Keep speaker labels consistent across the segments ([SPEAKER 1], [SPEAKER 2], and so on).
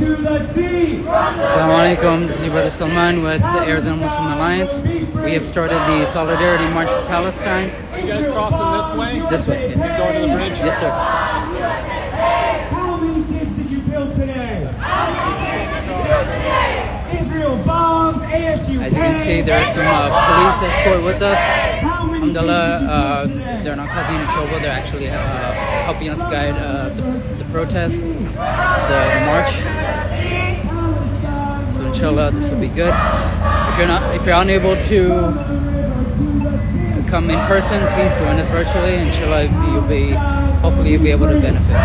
[SPEAKER 1] to the sea.
[SPEAKER 2] Assalamu alaikum, this is your brother Salman with the Arizona Muslim Alliance. We have started the Solidarity March for Palestine.
[SPEAKER 3] Are you guys crossing this way?
[SPEAKER 2] This way.
[SPEAKER 3] And going to the bridge?
[SPEAKER 2] Yes, sir.
[SPEAKER 1] How many kids did you kill today? Israel bombs, ASU.
[SPEAKER 2] As you can see, there are some police escort with us. Alhamdulillah, they're not causing any trouble. They're actually helping us guide the protest, the march. So inshallah, this will be good. If you're unable to come in person, please join us virtually. Inshallah, hopefully you'll be able to benefit.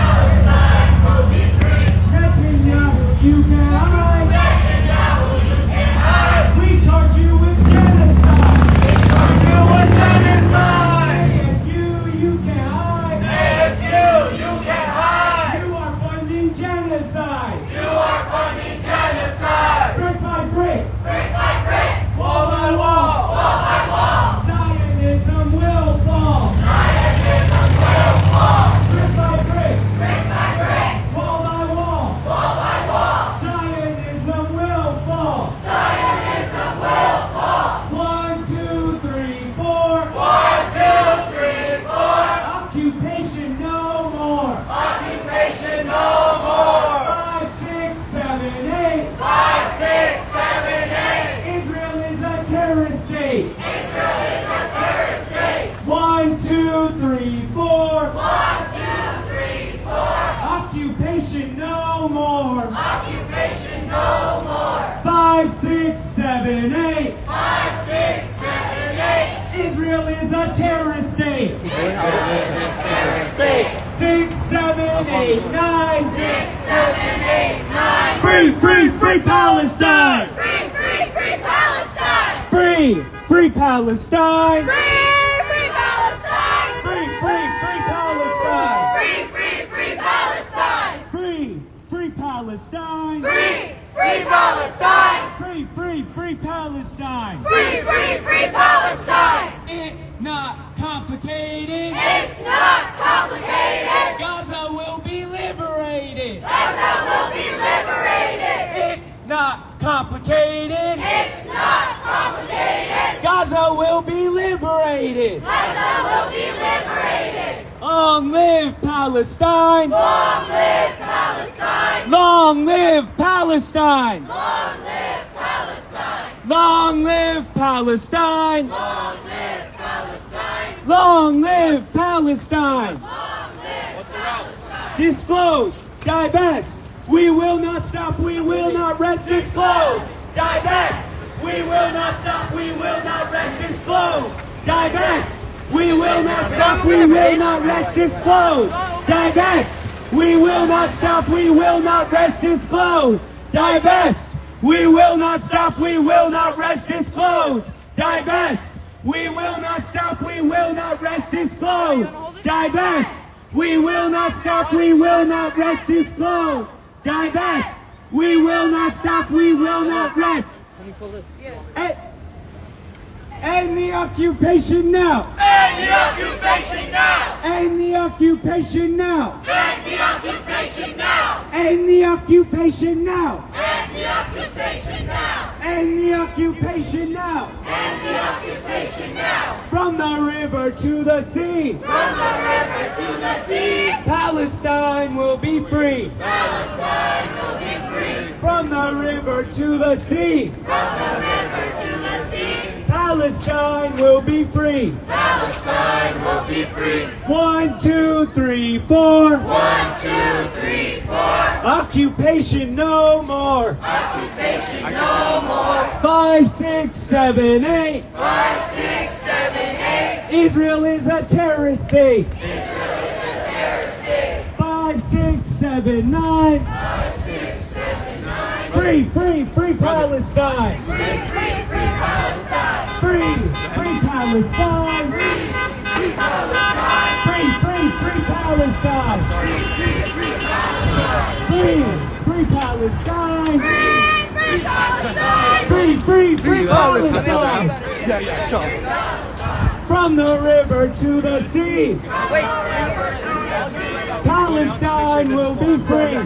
[SPEAKER 1] We charge you with genocide. ASU, you can't hide. ASU, you can't hide. You are funding genocide. You are funding genocide. Brick by brick. Brick by brick. Wall by wall. Wall by wall. Zionism will fall. Zionism will fall. Brick by brick. Brick by brick. Wall by wall. Wall by wall. Zionism will fall. Zionism will fall. 1, 2, 3, 4. 1, 2, 3, 4. Occupation no more. Occupation no more. 5, 6, 7, 8. 5, 6, 7, 8. Israel is a terrorist state. Israel is a terrorist state. 1, 2, 3, 4. 1, 2, 3, 4. Occupation no more. Occupation no more. 5, 6, 7, 8. 5, 6, 7, 8. Israel is a terrorist state. 6, 7, 8, 9. 6, 7, 8, 9. Free, free, free Palestine. Free, free, free Palestine. Free, free Palestine. Free, free Palestine. Free, free, free Palestine. Free, free, free Palestine. Free, free Palestine. Free, free Palestine. Free, free, free Palestine. Free, free, free Palestine. It's not complicated. It's not complicated. Gaza will be liberated. Gaza will be liberated. It's not complicated. It's not complicated. Gaza will be liberated. Gaza will be liberated. Long live Palestine. Long live Palestine. Long live Palestine. Long live Palestine. Long live Palestine. Long live Palestine. Long live Palestine. Long live Palestine. Disclose, divest. We will not stop. We will not rest. Disclose, divest. We will not stop. We will not rest. Disclose, divest. We will not stop. We will not rest. Disclose, divest. We will not stop. We will not rest. Disclose, divest. We will not stop. We will not rest. Disclose, divest. We will not stop. We will not rest. Disclose, divest. We will not stop. We will not rest. Disclose, divest. We will not stop. We will not rest. End the occupation now. End the occupation now. End the occupation now. End the occupation now. End the occupation now. End the occupation now. End the occupation now. End the occupation now. From the river to the sea. From the river to the sea. Palestine will be free. Palestine will be free. From the river to the sea. From the river to the sea. Palestine will be free. Palestine will be free. 1, 2, 3, 4. 1, 2, 3, 4. Occupation no more. Occupation no more. 5, 6, 7, 8. 5, 6, 7, 8. Israel is a terrorist state. Israel is a terrorist state. 5, 6, 7, 9. 5, 6, 7, 9. Free, free, free Palestine. Free, free, free Palestine. Free, free Palestine. Free, free Palestine. Free, free, free Palestine. Free, free, free Palestine. Free, free Palestine. Free, free, free Palestine.
[SPEAKER 3] Yeah, sure.
[SPEAKER 1] From the river to the sea. Palestine will be free.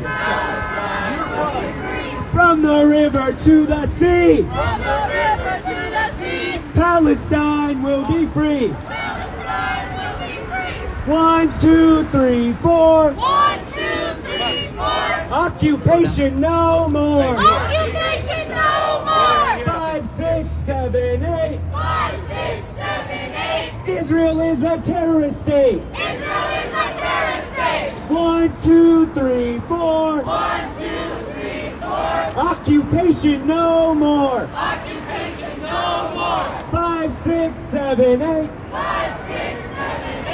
[SPEAKER 1] From the river to the sea.
[SPEAKER 4] From the river to the sea.
[SPEAKER 1] Palestine will be free.
[SPEAKER 4] Palestine will be free.
[SPEAKER 1] 1, 2, 3, 4.
[SPEAKER 4] 1, 2, 3, 4.
[SPEAKER 1] Occupation no more.
[SPEAKER 4] Occupation no more.
[SPEAKER 1] 5, 6, 7, 8.
[SPEAKER 4] 5, 6, 7, 8.
[SPEAKER 1] Israel is a terrorist state.
[SPEAKER 4] Israel is a terrorist state.
[SPEAKER 1] 1, 2, 3, 4.
[SPEAKER 4] 1, 2, 3, 4.
[SPEAKER 1] Occupation no more.
[SPEAKER 4] Occupation no more.
[SPEAKER 1] 5, 6, 7, 8.
[SPEAKER 4] 5, 6, 7,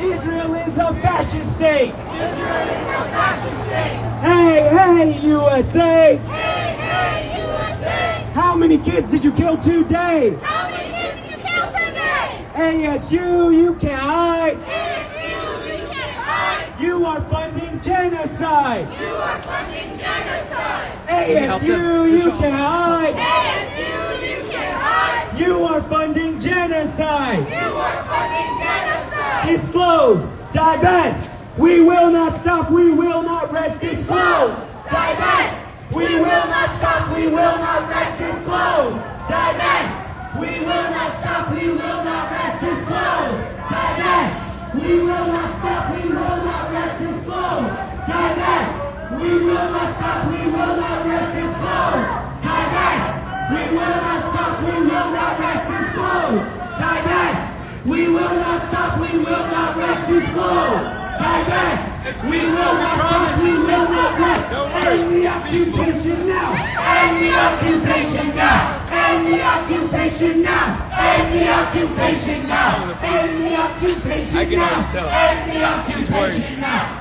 [SPEAKER 4] 8.
[SPEAKER 1] Israel is a fascist state.
[SPEAKER 4] Israel is a fascist state.
[SPEAKER 1] Hey, hey, USA.
[SPEAKER 4] Hey, hey, USA.
[SPEAKER 1] How many kids did you kill today?
[SPEAKER 4] How many kids did you kill today?
[SPEAKER 1] ASU, you can't hide.
[SPEAKER 4] ASU, you can't hide.
[SPEAKER 1] You are funding genocide.
[SPEAKER 4] You are funding genocide.
[SPEAKER 1] ASU, you can't hide.
[SPEAKER 4] ASU, you can't hide.
[SPEAKER 1] You are funding genocide.
[SPEAKER 4] You are funding genocide.
[SPEAKER 1] Disclose, divest. We will not stop, we will not rest. Disclose, divest. We will not stop, we will not rest. Disclose, divest. We will not stop, we will not rest. Disclose, divest. We will not stop, we will not rest. Disclose, divest. We will not stop, we will not rest. Disclose, divest. We will not stop, we will not rest. Disclose, divest. We will not stop, we will not rest. Disclose, divest. We will not stop, we will not rest. End the occupation now. End the occupation now. End the occupation now. End the occupation now. End the occupation now.
[SPEAKER 3] I can already tell.
[SPEAKER 1] End the
[SPEAKER 3] She's worried.
[SPEAKER 1] occupation now.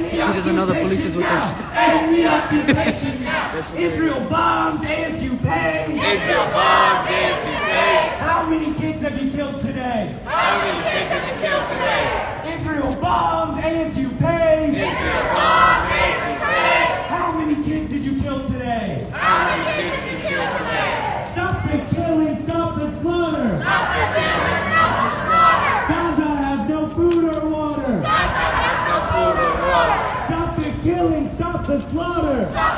[SPEAKER 2] She doesn't know the police is with us.
[SPEAKER 1] End the occupation now. Israel bombs, ASU pays.
[SPEAKER 3] Israel bombs, ASU pays.
[SPEAKER 1] How many kids have you killed today?
[SPEAKER 3] How many kids have you killed today?
[SPEAKER 1] Israel bombs, ASU pays.
[SPEAKER 3] Israel bombs, ASU pays.
[SPEAKER 1] How many kids did you kill today?
[SPEAKER 3] How many kids did you kill today?
[SPEAKER 1] Stop the killing, stop the slaughter.
[SPEAKER 4] Stop the killing, stop the slaughter.
[SPEAKER 1] Gaza has no food or water.
[SPEAKER 4] Gaza has
[SPEAKER 3] No food or water.
[SPEAKER 1] Stop the killing, stop the slaughter.
[SPEAKER 3] Stop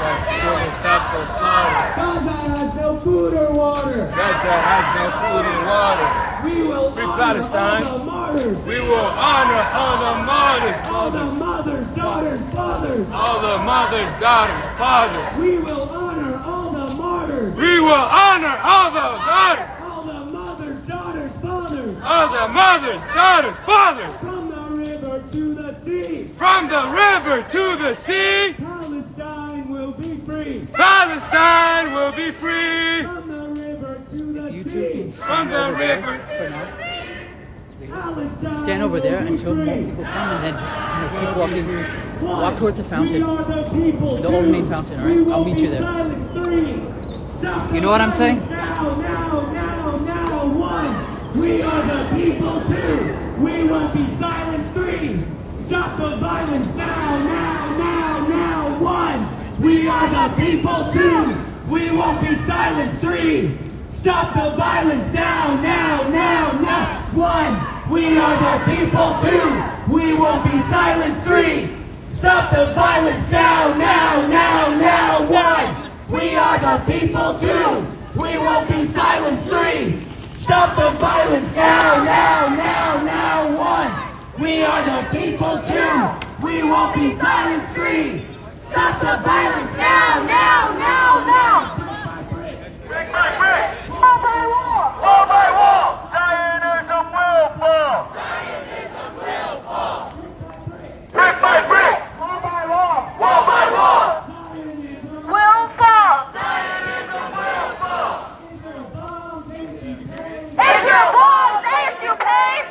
[SPEAKER 3] the slaughter.
[SPEAKER 1] Gaza has no food or water.
[SPEAKER 3] Gaza has no food and water.
[SPEAKER 1] We will
[SPEAKER 3] Free
[SPEAKER 1] honor
[SPEAKER 3] Palestine.
[SPEAKER 1] all the martyrs.
[SPEAKER 3] We will honor all the martyrs,
[SPEAKER 1] All the
[SPEAKER 3] mothers.
[SPEAKER 1] mothers, daughters, fathers.
[SPEAKER 3] All the mothers, daughters, fathers.
[SPEAKER 1] We will honor all the martyrs.
[SPEAKER 3] We will honor all the daughters.
[SPEAKER 1] All the mothers, daughters, fathers.
[SPEAKER 3] All the mothers, daughters, fathers.
[SPEAKER 1] From the river to the sea.
[SPEAKER 3] From the river to the sea,
[SPEAKER 1] Palestine will be free.
[SPEAKER 3] Palestine will be free.
[SPEAKER 1] From the river to the
[SPEAKER 2] YouTube
[SPEAKER 1] sea.
[SPEAKER 2] can
[SPEAKER 3] From the river.
[SPEAKER 2] for now.
[SPEAKER 1] Palestine
[SPEAKER 2] Stand over there
[SPEAKER 1] will be
[SPEAKER 2] until more
[SPEAKER 1] free.
[SPEAKER 2] people come, and then just keep walking.
[SPEAKER 1] One,
[SPEAKER 2] Walk towards the fountain.
[SPEAKER 1] We are the people.
[SPEAKER 2] The old
[SPEAKER 1] Two,
[SPEAKER 2] main fountain, all right?
[SPEAKER 1] we
[SPEAKER 2] I'll
[SPEAKER 1] won't
[SPEAKER 2] meet
[SPEAKER 1] be
[SPEAKER 2] you there.
[SPEAKER 1] silent. Three, stop
[SPEAKER 2] You
[SPEAKER 1] the
[SPEAKER 2] know what I'm saying?
[SPEAKER 1] violence now. One, we are the people. Two, we won't be silent. Three, stop the violence now. One, we are the people. Two, we won't be silent. Three, stop the violence now. One, we are the people. Two, we won't be silent. Three, stop the violence now. One, we are the people. Two, we won't be silent. Three, stop the violence now. One, we are the people. Two, we won't be silent. Three, stop the violence now.
[SPEAKER 4] Brick by brick. Wall by wall. Wall by wall. Zionism will fall. Zionism will fall. Brick by brick. Wall by wall. Wall by wall. Will fall. Zionism will fall. Israel bombs, ASU pays.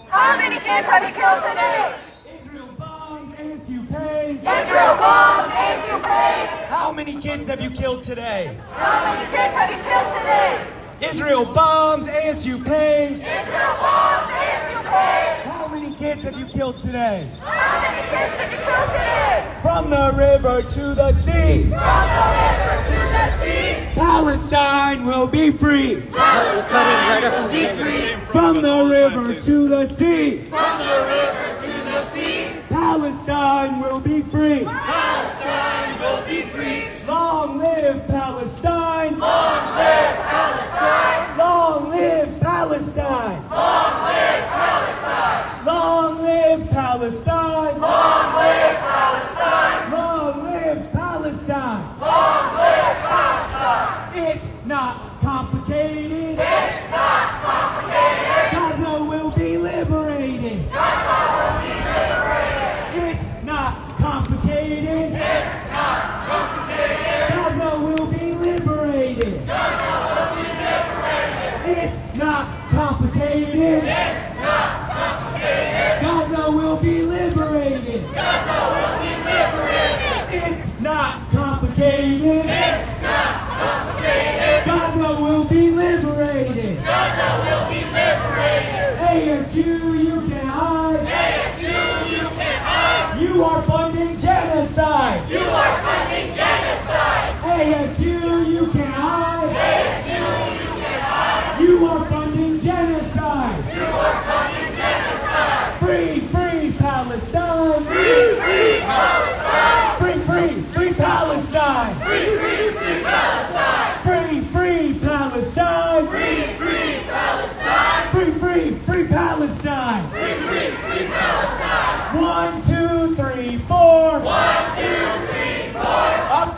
[SPEAKER 4] How many kids have you killed today?
[SPEAKER 1] Israel bombs, ASU pays.
[SPEAKER 4] Israel bombs, ASU pays.
[SPEAKER 1] How many kids have you killed today?
[SPEAKER 4] How many kids have you killed today?
[SPEAKER 1] Israel bombs, ASU pays.
[SPEAKER 4] Israel bombs, ASU pays.
[SPEAKER 1] How many kids have you killed today?
[SPEAKER 4] How many kids have you killed today?
[SPEAKER 1] From the river to the sea.
[SPEAKER 4] From the river to the sea.
[SPEAKER 1] Palestine will be free.
[SPEAKER 4] Palestine will be free.
[SPEAKER 1] From the river to the sea.
[SPEAKER 4] From the river to the sea.
[SPEAKER 1] Palestine will be free.
[SPEAKER 4] Palestine will be free.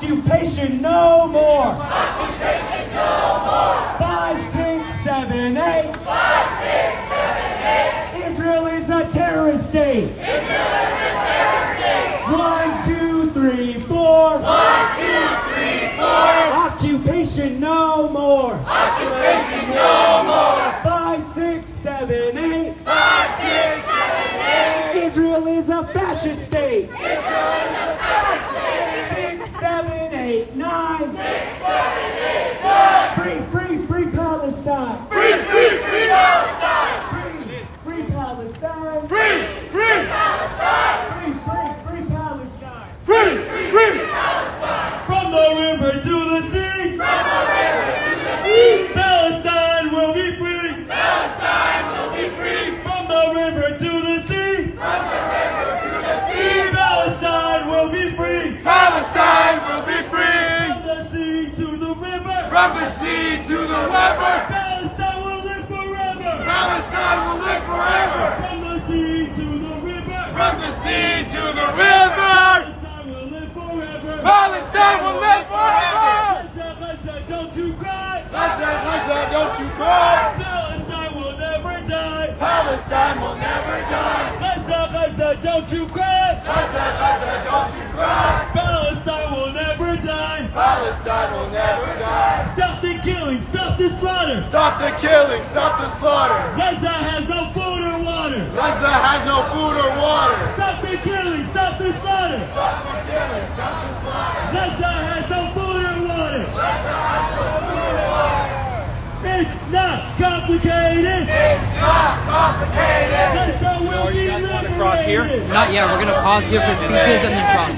[SPEAKER 1] Occupation no more. 5, 6, 7, 8. Israel is a terrorist state. 1, 2, 3, 4. Occupation no more. 5, 6, 7, 8. Israel is a fascist state. 6, 7, 8, 9. Free, free, free Palestine. Free Palestine. Free, free Palestine. Free, free Palestine. From the river to the sea. Palestine will be free. From the river to the sea. Palestine will be free.
[SPEAKER 3] Palestine will be free.
[SPEAKER 1] From the sea to the river.
[SPEAKER 3] From the sea to the river.
[SPEAKER 1] Palestine will live forever.
[SPEAKER 3] Palestine will live forever.
[SPEAKER 1] From the sea to the river.
[SPEAKER 3] From the sea to the river.
[SPEAKER 1] Palestine will live forever.
[SPEAKER 3] Palestine will live forever.
[SPEAKER 1] Gaza, don't you cry.
[SPEAKER 3] Gaza, don't you cry.
[SPEAKER 1] Palestine will never die.
[SPEAKER 3] Palestine will never die.
[SPEAKER 1] Gaza, don't you cry.
[SPEAKER 3] Gaza, don't you cry.
[SPEAKER 1] Palestine will never die.
[SPEAKER 3] Palestine will never die.
[SPEAKER 1] Stop the killing, stop the slaughter.
[SPEAKER 3] Stop the killing, stop the slaughter.
[SPEAKER 1] Gaza has no food or water.
[SPEAKER 3] Gaza has no food or water.
[SPEAKER 1] Stop the killing, stop the slaughter.
[SPEAKER 3] Stop the killing, stop the slaughter.
[SPEAKER 1] Gaza has no food or water. It's not complicated.
[SPEAKER 3] It's not complicated.
[SPEAKER 1] Gaza will be liberated.
[SPEAKER 5] cross here?
[SPEAKER 2] Not yet. We're gonna pause here for speeches and then cross.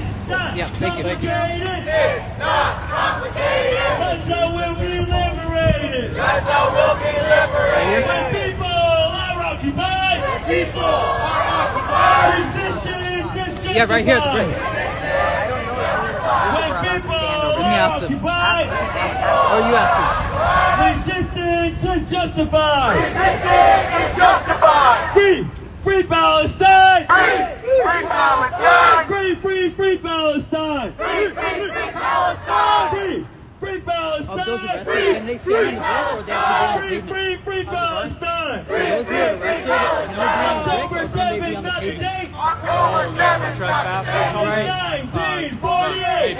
[SPEAKER 2] Yeah, thank you.
[SPEAKER 3] It's not complicated.
[SPEAKER 1] Gaza will be liberated.
[SPEAKER 3] Gaza will be liberated.
[SPEAKER 1] When people are occupied.
[SPEAKER 3] People are occupied.
[SPEAKER 1] Resistance is justified.
[SPEAKER 2] Yeah, right here at the break.
[SPEAKER 1] When people
[SPEAKER 2] Let me
[SPEAKER 1] are
[SPEAKER 2] ask him.
[SPEAKER 1] occupied.
[SPEAKER 2] Or you ask him.
[SPEAKER 1] Resistance is justified.
[SPEAKER 3] Resistance is justified.
[SPEAKER 1] Free, free Palestine.
[SPEAKER 3] Free Palestine.
[SPEAKER 1] Free Palestine.
[SPEAKER 3] Free Palestine.
[SPEAKER 1] Free
[SPEAKER 2] Of those
[SPEAKER 1] Palestine.
[SPEAKER 2] arrested, can they sit on the boat or they have to be on the pavement?
[SPEAKER 1] Free Palestine.
[SPEAKER 2] Those who are arrested, and those who are on the
[SPEAKER 1] October
[SPEAKER 2] break, or can they
[SPEAKER 1] 7th,
[SPEAKER 2] be on the
[SPEAKER 1] not the
[SPEAKER 2] pavement?
[SPEAKER 1] date.
[SPEAKER 3] October 7th.
[SPEAKER 5] Trespassers.
[SPEAKER 1] It's 1948.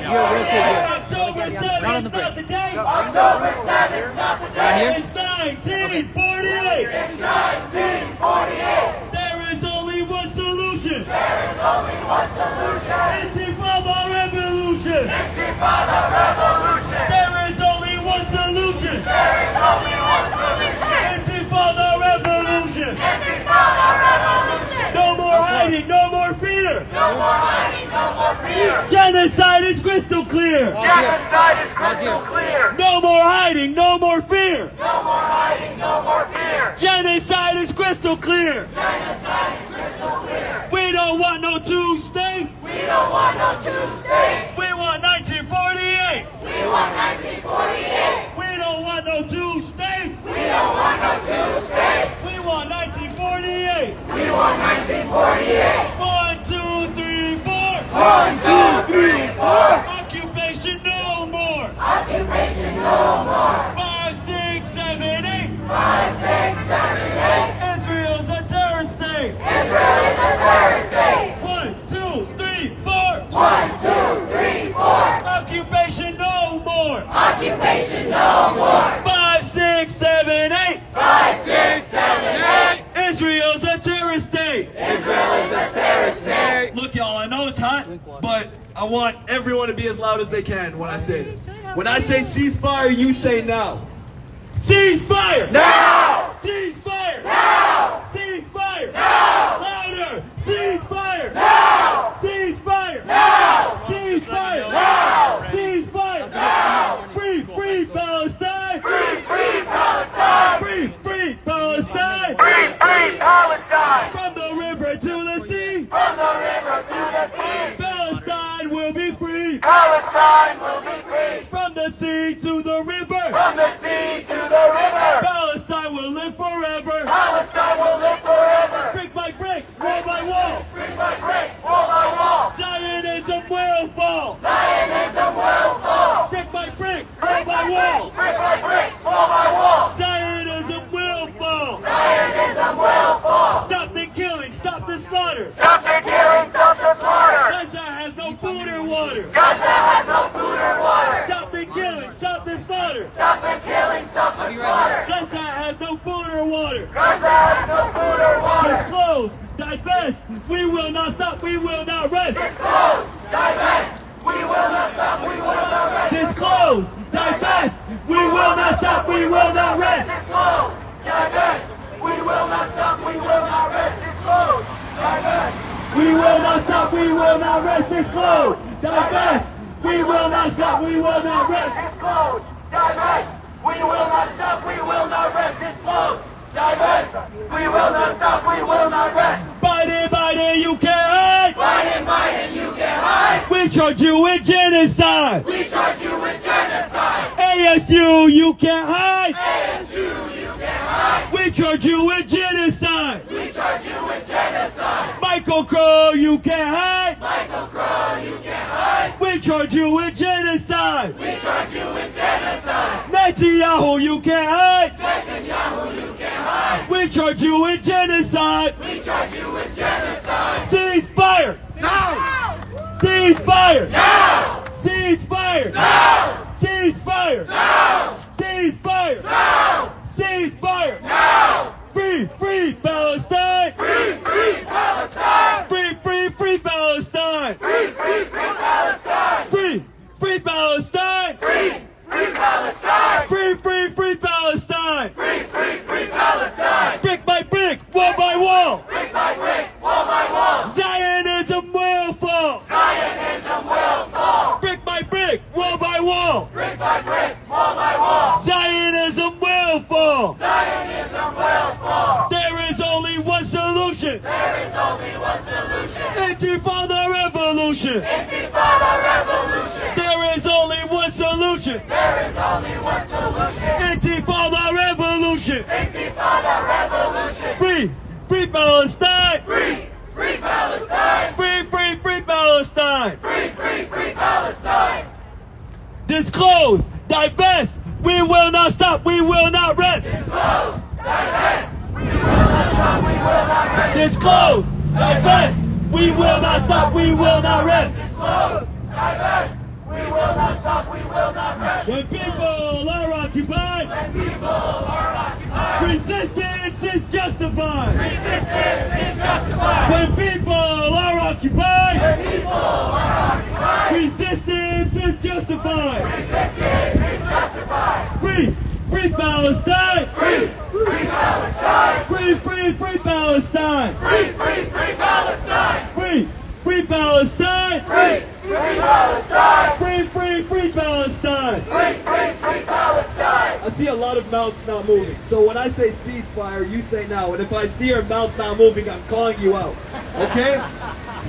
[SPEAKER 2] You're real quick here.
[SPEAKER 1] October 7th,
[SPEAKER 2] Not on the
[SPEAKER 1] not
[SPEAKER 2] break.
[SPEAKER 1] the date.
[SPEAKER 3] October 7th, not the
[SPEAKER 2] Right here?
[SPEAKER 1] It's 1948.
[SPEAKER 3] It's 1948.
[SPEAKER 1] There is only one solution.
[SPEAKER 3] There is only one solution.
[SPEAKER 1] Intifada revolution.
[SPEAKER 3] Intifada revolution.
[SPEAKER 1] There is only one solution.
[SPEAKER 3] There is only one solution.
[SPEAKER 1] Intifada revolution.
[SPEAKER 3] Intifada revolution.
[SPEAKER 1] No more hiding, no more fear.
[SPEAKER 3] No more hiding, no more fear.
[SPEAKER 1] Genocide is crystal clear.
[SPEAKER 3] Genocide is crystal clear.
[SPEAKER 1] No more hiding, no more fear.
[SPEAKER 3] No more hiding, no more fear.
[SPEAKER 1] Genocide is crystal clear.
[SPEAKER 3] Genocide is crystal clear.
[SPEAKER 1] We don't want no two states.
[SPEAKER 3] We don't want no two states.
[SPEAKER 1] We want 1948.
[SPEAKER 3] We want 1948.
[SPEAKER 1] We don't want no two states.
[SPEAKER 3] We don't want no two states.
[SPEAKER 1] We want 1948.
[SPEAKER 3] We want 1948.
[SPEAKER 1] 1, 2, 3, 4.
[SPEAKER 3] 1, 2, 3, 4.
[SPEAKER 1] Occupation no more.
[SPEAKER 3] Occupation no more.
[SPEAKER 1] 5, 6, 7, 8.
[SPEAKER 3] 5, 6, 7, 8.
[SPEAKER 1] Israel's a terrorist state.
[SPEAKER 3] Israel is a terrorist state.
[SPEAKER 1] 1, 2, 3, 4.
[SPEAKER 3] 1, 2, 3, 4.
[SPEAKER 1] Occupation no more.
[SPEAKER 3] Occupation no more.
[SPEAKER 1] 5, 6, 7, 8.
[SPEAKER 3] 5, 6, 7, 8.
[SPEAKER 1] Israel's a terrorist state.
[SPEAKER 3] Israel is a terrorist state.
[SPEAKER 1] Look, y'all, I know it's hot, but I want everyone to be as loud as they can when I say this. When I say ceasefire, you say now. Ceasefire!
[SPEAKER 3] Now!
[SPEAKER 1] Ceasefire!
[SPEAKER 3] Now!
[SPEAKER 1] Ceasefire!
[SPEAKER 3] Now!
[SPEAKER 1] Louder! Ceasefire!
[SPEAKER 3] Now!
[SPEAKER 1] Ceasefire!
[SPEAKER 3] Now!
[SPEAKER 1] Ceasefire!
[SPEAKER 3] Now!
[SPEAKER 1] Ceasefire!
[SPEAKER 3] Now!
[SPEAKER 1] Free Palestine!
[SPEAKER 3] Free Palestine!
[SPEAKER 1] Free Palestine!
[SPEAKER 3] Free Palestine!
[SPEAKER 1] From the river to the sea!
[SPEAKER 3] From the river to the sea!
[SPEAKER 1] Palestine will be free!
[SPEAKER 3] Palestine will be free!
[SPEAKER 1] From the sea to the river!
[SPEAKER 3] From the sea to the river!
[SPEAKER 1] Palestine will live forever!
[SPEAKER 3] Palestine will live forever!
[SPEAKER 1] Brick by brick, wall by wall!
[SPEAKER 3] Brick by brick, wall by wall!
[SPEAKER 1] Zionism will fall!
[SPEAKER 3] Zionism
[SPEAKER 1] closed. Divest. We will not stop. We will not rest.
[SPEAKER 3] It's closed. Divest. We will not stop. We will not rest. It's closed. Divest.
[SPEAKER 1] We will not stop. We will not rest. It's closed. Divest. We will not stop. We will not rest.
[SPEAKER 3] It's closed. Divest. We will not stop. We will not rest. It's closed. Divest. We will not stop. We will not rest.
[SPEAKER 1] Biden, Biden, you can't hide.
[SPEAKER 3] Biden, Biden, you can't hide.
[SPEAKER 1] We charge you with genocide.
[SPEAKER 3] We charge you with genocide.
[SPEAKER 1] ASU, you can't hide.
[SPEAKER 3] ASU, you can't hide.
[SPEAKER 1] We charge you with genocide.
[SPEAKER 3] We charge you with genocide.
[SPEAKER 1] Michael Crow, you can't hide.
[SPEAKER 3] Michael Crow, you can't hide.
[SPEAKER 1] We charge you with genocide.
[SPEAKER 3] We charge you with genocide.
[SPEAKER 1] Netanyahu, you can't hide.
[SPEAKER 3] Netanyahu, you can't hide.
[SPEAKER 1] We charge you with genocide.
[SPEAKER 3] We charge you with genocide.
[SPEAKER 1] Cease fire.
[SPEAKER 3] Now!
[SPEAKER 1] Cease fire.
[SPEAKER 3] Now!
[SPEAKER 1] Cease fire.
[SPEAKER 3] Now!
[SPEAKER 1] Cease fire.
[SPEAKER 3] Now!
[SPEAKER 1] Cease fire.
[SPEAKER 3] Now!
[SPEAKER 1] Cease fire.
[SPEAKER 3] Now!
[SPEAKER 1] Free, free Palestine.
[SPEAKER 3] Free, free Palestine!
[SPEAKER 1] Free, free, free Palestine.
[SPEAKER 3] Free, free, free Palestine!
[SPEAKER 1] Free, free Palestine.
[SPEAKER 3] Free, free Palestine!
[SPEAKER 1] Free, free, free Palestine.
[SPEAKER 3] Free, free, free Palestine!
[SPEAKER 1] Brick by brick, wall by wall.
[SPEAKER 3] Brick by brick, wall by wall!
[SPEAKER 1] Zionism will fall.
[SPEAKER 3] Zionism will fall!
[SPEAKER 1] Brick by brick, wall by wall.
[SPEAKER 3] Brick by brick, wall by wall!
[SPEAKER 1] Zionism will fall.
[SPEAKER 3] Zionism will fall!
[SPEAKER 1] There is only one solution.
[SPEAKER 3] There is only one solution!
[SPEAKER 1] Intifada revolution.
[SPEAKER 3] Intifada revolution!
[SPEAKER 1] There is only one solution.
[SPEAKER 3] There is only one solution!
[SPEAKER 1] Intifada revolution.
[SPEAKER 3] Intifada revolution!
[SPEAKER 1] Free, free Palestine.
[SPEAKER 3] Free, free Palestine!
[SPEAKER 1] Free, free, free Palestine.
[SPEAKER 3] Free, free, free Palestine!
[SPEAKER 1] Disclose, divest. We will not stop. We will not rest.
[SPEAKER 3] Disclose, divest. We will not stop. We will not rest.
[SPEAKER 1] Disclose, divest. We will not stop. We will not rest.
[SPEAKER 3] Disclose, divest. We will not stop. We will not rest.
[SPEAKER 1] When people are occupied,
[SPEAKER 3] When people are occupied,
[SPEAKER 1] resistance is justified.
[SPEAKER 3] resistance is justified.
[SPEAKER 1] When people are occupied,
[SPEAKER 3] When people are occupied,
[SPEAKER 1] resistance is justified.
[SPEAKER 3] resistance is justified.
[SPEAKER 1] Free, free Palestine.
[SPEAKER 3] Free, free Palestine.
[SPEAKER 1] Free, free, free Palestine.
[SPEAKER 3] Free, free, free Palestine.
[SPEAKER 1] Free, free Palestine.
[SPEAKER 3] Free, free Palestine.
[SPEAKER 1] Free, free, free Palestine.
[SPEAKER 3] Free, free, free Palestine.
[SPEAKER 1] I see a lot of mouths not moving. So when I say ceasefire, you say now. And if I see your mouth not moving, I'm calling you out. Okay?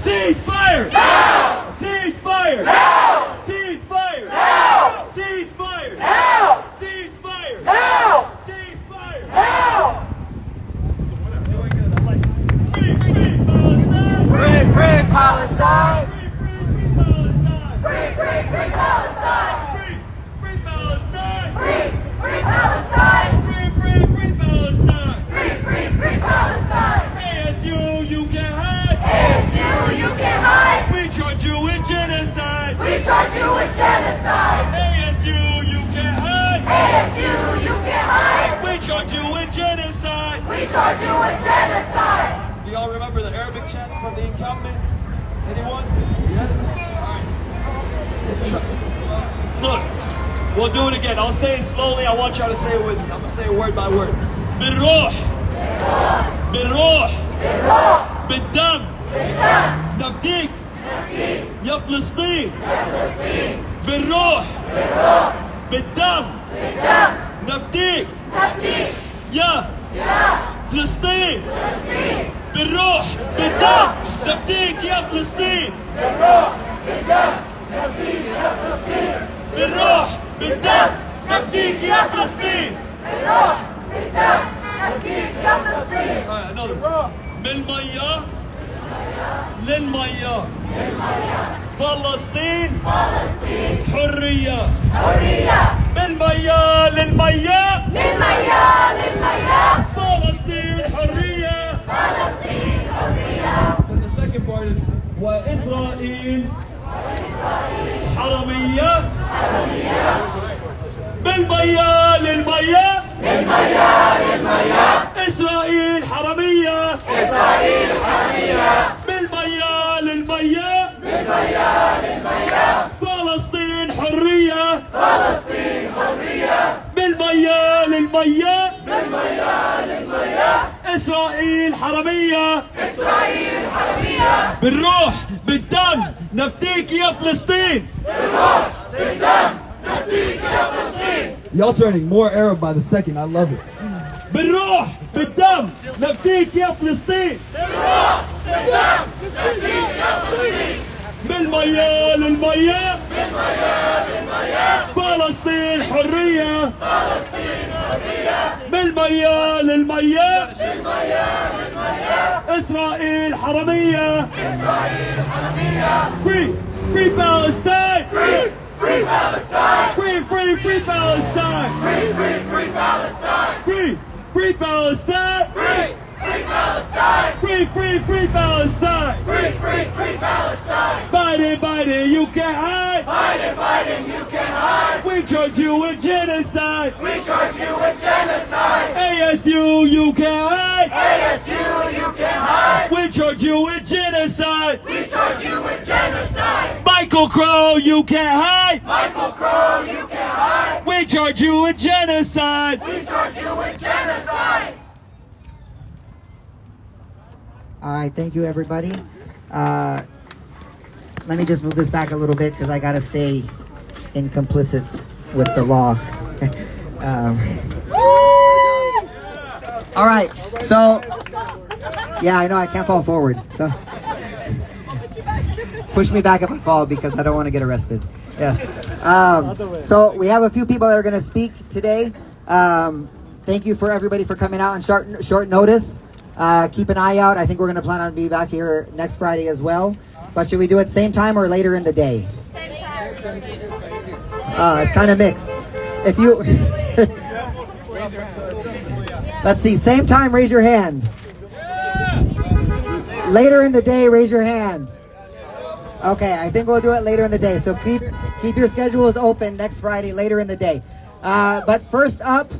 [SPEAKER 1] Ceasefire!
[SPEAKER 3] Now!
[SPEAKER 1] Ceasefire!
[SPEAKER 3] Now!
[SPEAKER 1] Ceasefire!
[SPEAKER 3] Now!
[SPEAKER 1] Ceasefire!
[SPEAKER 3] Now!
[SPEAKER 1] Ceasefire!
[SPEAKER 3] Now!
[SPEAKER 1] Ceasefire!
[SPEAKER 3] Now!
[SPEAKER 1] Free, free Palestine!
[SPEAKER 3] Free, free Palestine.
[SPEAKER 1] Free, free, free Palestine!
[SPEAKER 3] Free, free
[SPEAKER 1] Free, free
[SPEAKER 3] Palestine.
[SPEAKER 1] Palestine!
[SPEAKER 3] Free, free Palestine.
[SPEAKER 1] Free, free, free Palestine!
[SPEAKER 3] Free, free, free Palestine.
[SPEAKER 1] ASU, you can't hide!
[SPEAKER 3] ASU, you can't hide.
[SPEAKER 1] We charge you with genocide!
[SPEAKER 3] We charge you with genocide.
[SPEAKER 1] ASU, you can't hide!
[SPEAKER 3] ASU, you can't hide.
[SPEAKER 1] We charge you with genocide!
[SPEAKER 3] We charge you with genocide.
[SPEAKER 1] Do y'all remember the Arabic chants from the encampment? Anyone? Yes? Alright. Look, we'll do it again. I'll say it slowly. I want y'all to say it with me. I'm going to say it word by word. بالروح بالروح بالدم نفديك يا فلسطين بالروح بالدم نفديك يا فلسطين بالروح بالدم نفديك يا فلسطين بالروح بالدم نفديك يا فلسطين Alright, another one. بالمية للمية فلسطين حرية بالمية للمية فلسطين حرية And the second part is وإسرائيل حرمية بالمية للمية إسرائيل حرمية بالمية للمية فلسطين حرية للمية إسرائيل حرامية بالروح بالدم نفديك يا فلسطين.
[SPEAKER 5] Y'all turning more Arab by the second. I love it.
[SPEAKER 1] بالروح بالدم نفديك يا فلسطين. بالمية للمية فلسطين حرية. بالمية للمية إسرائيل حرامية. Free, free Palestine. Free Palestine. Free, free, free Palestine. Free, free, free Palestine. Free, free Palestine. Free, free Palestine. Free, free, free Palestine. Free, free, free Palestine. Biden, Biden, you can't hide. Biden, Biden, you can't hide. We charge you with genocide. We charge you with genocide. ASU, you can't hide. ASU, you can't hide. We charge you with genocide. We charge you with genocide. Michael Crow, you can't hide. Michael Crow, you can't hide. We charge you with genocide. We charge you with genocide.
[SPEAKER 6] All right, thank you, everybody. Let me just move this back a little bit because I gotta stay in complicit with the law. All right, so yeah, I know I can't fall forward, so push me back if I fall because I don't want to get arrested. Yes. So we have a few people that are going to speak today. Thank you for everybody for coming out on short notice. Keep an eye out. I think we're going to plan on being back here next Friday as well. But should we do it same time or later in the day? Same time. It's kind of mixed. If you let's see, same time, raise your hand. Later in the day, raise your hand. Okay, I think we'll do it later in the day. So keep your schedules open next Friday, later in the day. But first up,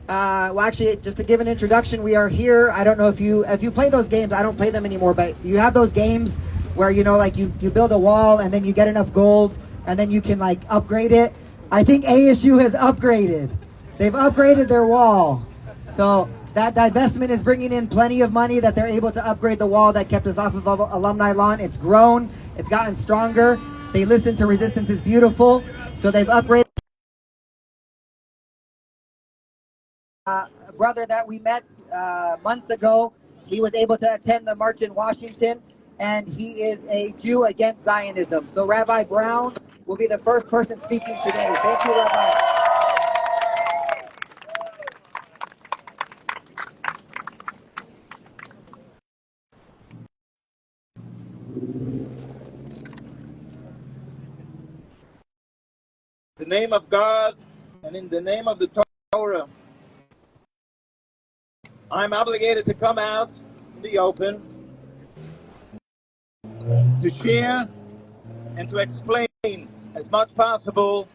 [SPEAKER 6] well, actually, just to give an introduction, we are here. I don't know if you play those games. I don't play them anymore, but you have those games where, you know, like you build a wall and then you get enough gold and then you can like upgrade it. I think ASU has upgraded. They've upgraded their wall. So that divestment is bringing in plenty of money that they're able to upgrade the wall that kept us off of Alumni Lawn. It's grown. It's gotten stronger. They listen to Resistance is Beautiful. So they've upgraded. A brother that we met months ago, he was able to attend the march in Washington, and he is a Jew against Zionism. So Rabbi Brown will be the first person speaking today. Thank you, Rabbi.
[SPEAKER 7] In the name of God and in the name of the Torah, I'm obligated to come out in the open to share and to explain as much possible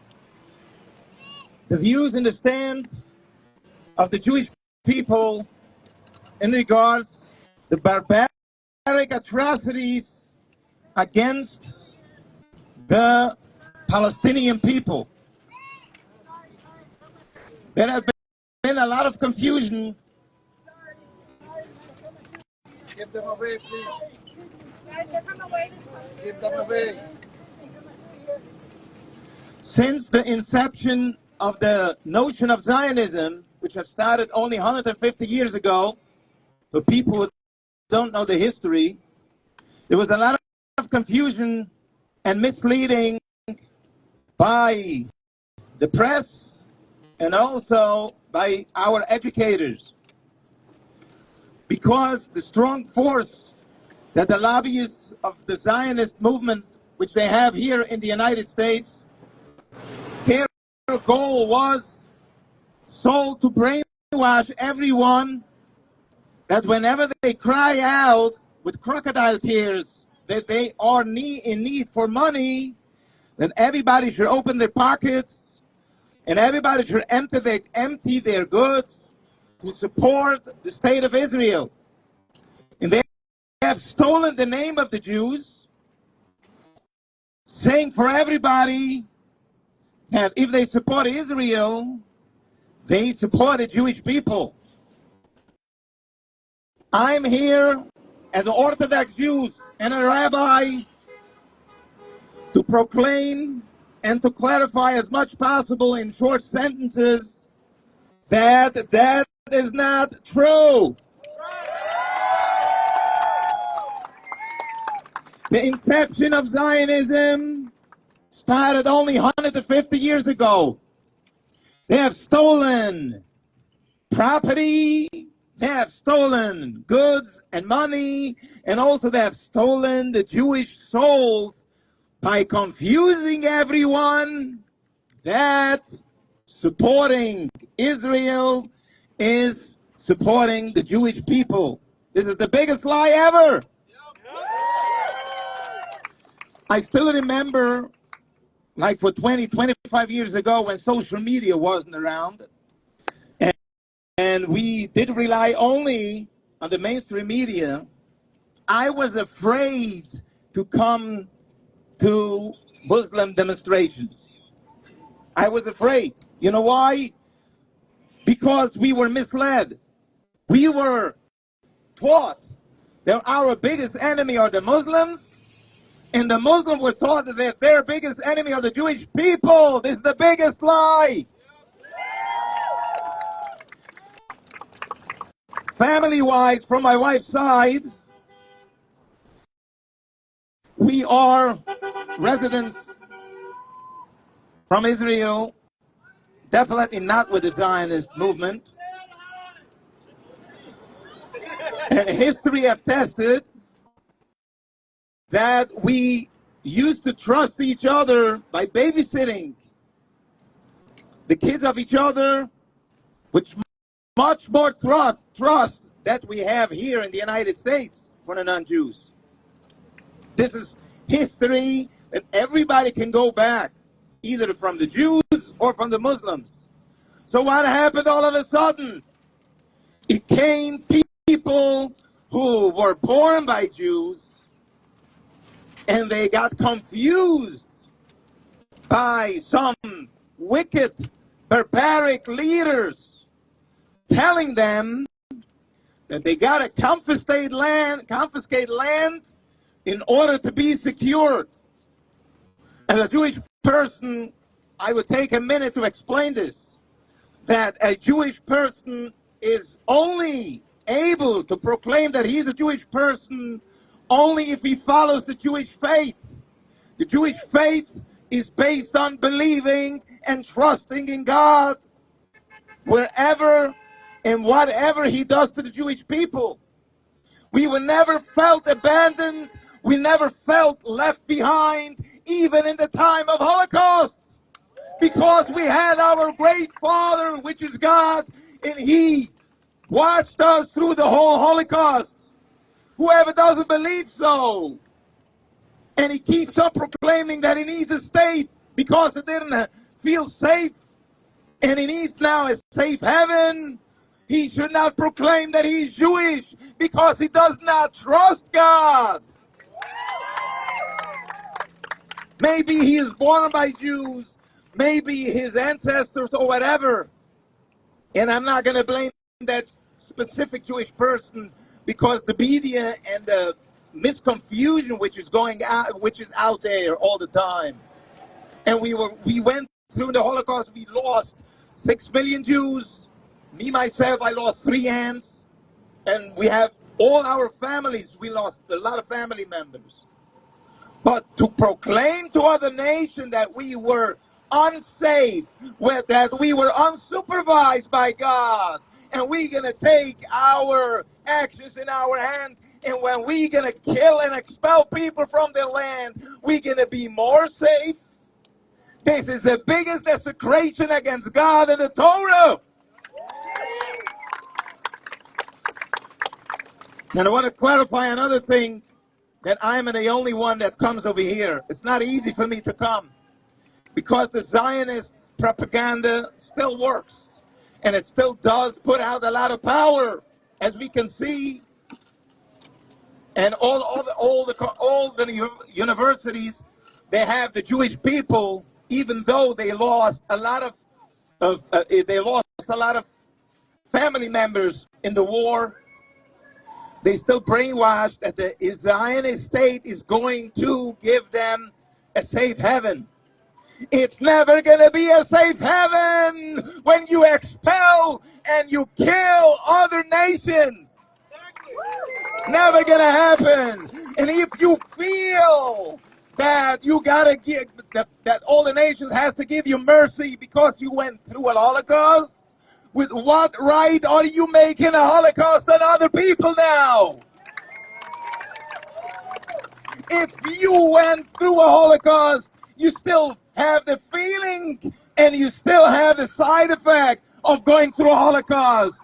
[SPEAKER 7] the views and the stand of the Jewish people in regards to the barbaric atrocities against the Palestinian people. There has been a lot of confusion. Give them away, please. Give them away. Since the inception of the notion of Zionism, which have started only 150 years ago, for people who don't know the history, there was a lot of confusion and misleading by the press and also by our educators. Because the strong force that the lobbyists of the Zionist movement, which they have here in the United States, their goal was so to brainwash everyone that whenever they cry out with crocodile tears that they are in need for money, then everybody should open their pockets and everybody should empty their goods to support the state of Israel. And they have stolen the name of the Jews, saying for everybody that if they support Israel, They supported Jewish people. I'm here as an Orthodox Jew and a rabbi to proclaim and to clarify as much possible in short sentences that that is not true. The inception of Zionism started only 150 years ago. They have stolen property, they have stolen goods and money, and also they have stolen the Jewish souls by confusing everyone that supporting Israel is supporting the Jewish people. This is the biggest lie ever. I still remember, like for 20, 25 years ago when social media wasn't around, and we did rely only on the mainstream media, I was afraid to come to Muslim demonstrations. I was afraid. You know why? Because we were misled. We were taught that our biggest enemy are the Muslims, and the Muslims were taught that their biggest enemy are the Jewish people. This is the biggest lie. Family-wise, from my wife's side, we are residents from Israel, definitely not with the Zionist movement. And history has tested that we used to trust each other by babysitting the kids of each other, with much more trust that we have here in the United States for the non-Jews. This is history that everybody can go back, either from the Jews or from the Muslims. So what happened all of a sudden? It came people who were born by Jews, and they got confused by some wicked, barbaric leaders telling them that they got to confiscate land in order to be secured. As a Jewish person, I would take a minute to explain this, that a Jewish person is only able to proclaim that he's a Jewish person only if he follows the Jewish faith. The Jewish faith is based on believing and trusting in God wherever and whatever he does to the Jewish people. We were never felt abandoned. We never felt left behind, even in the time of Holocaust, because we had our great Father, which is God, and he watched us through the whole Holocaust. Whoever doesn't believe so, and he keeps on proclaiming that he needs a state because it didn't feel safe, and he needs now a safe heaven, he should not proclaim that he's Jewish because he does not trust God. Maybe he is born by Jews, maybe his ancestors or whatever. And I'm not going to blame that specific Jewish person, because the media and the misconfusion which is out there all the time. And we went through the Holocaust. We lost 6 million Jews. Me myself, I lost 3 hands, and we have all our families. We lost a lot of family members. But to proclaim to other nations that we were unsafe, that we were unsupervised by God, and we're going to take our actions in our hands, and when we're going to kill and expel people from their land, we're going to be more safe. This is the biggest desecration against God and the Torah. And I want to clarify another thing, that I'm the only one that comes over here. It's not easy for me to come, because the Zionist propaganda still works, and it still does put out a lot of power, as we can see. And all the universities, they have the Jewish people, even though they lost a lot of lost a lot of family members in the war. They still brainwashed that the Zionist state is going to give them a safe haven. It's never going to be a safe haven when you expel and you kill other nations. Never going to happen. And if you feel that you got to give, that all the nations has to give you mercy because you went through a Holocaust, with what right are you making a Holocaust on other people now? If you went through a Holocaust, you still have the feeling and you still have the side effect of going through a Holocaust.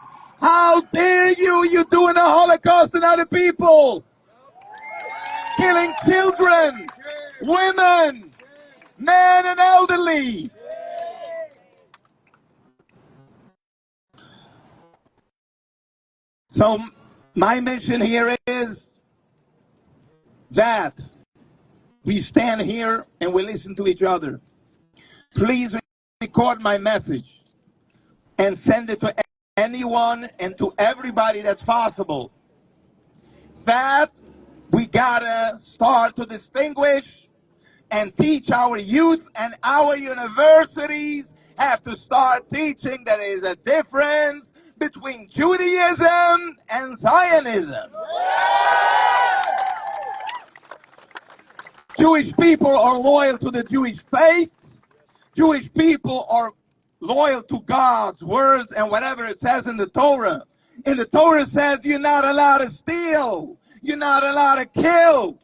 [SPEAKER 7] How dare you doing a Holocaust on other people? Killing children, women, men and elderly. So my mission here is that we stand here and we listen to each other. Please record my message and send it to anyone and to everybody that's possible. That we gotta start to distinguish and teach our youth, and our universities have to start teaching that there is a difference between Judaism and Zionism. Jewish people are loyal to the Jewish faith. Jewish people are loyal to God's words and whatever it says in the Torah. In the Torah it says you're not allowed to steal. You're not allowed to kill.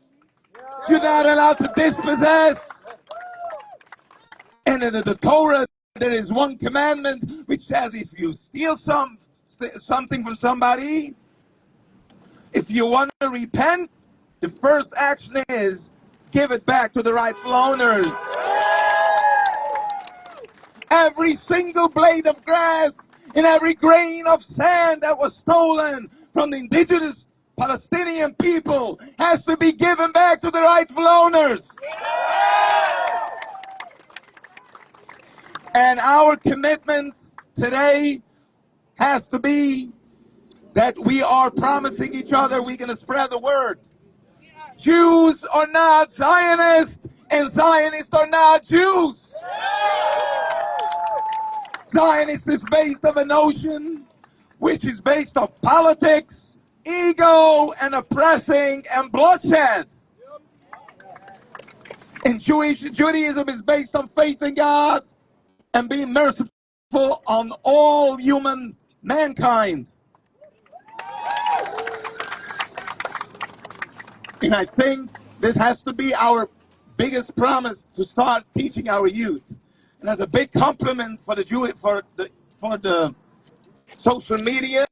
[SPEAKER 7] You're not allowed to dispossess. And in the Torah there is one commandment which says if you steal something from somebody, if you want to repent, the first action is give it back to the rightful owners. Every single blade of grass and every grain of sand that was stolen from the indigenous Palestinian people has to be given back to the rightful owners. And our commitment today has to be that we are promising each other we're going to spread the word. Jews are not Zionists, and Zionists are not Jews. Zionist is based on a notion which is based on politics, ego, and oppressing and bloodshed. And Judaism is based on faith in God and being merciful on all human mankind. And I think this has to be our biggest promise to start teaching our youth. And as a big compliment for the social media,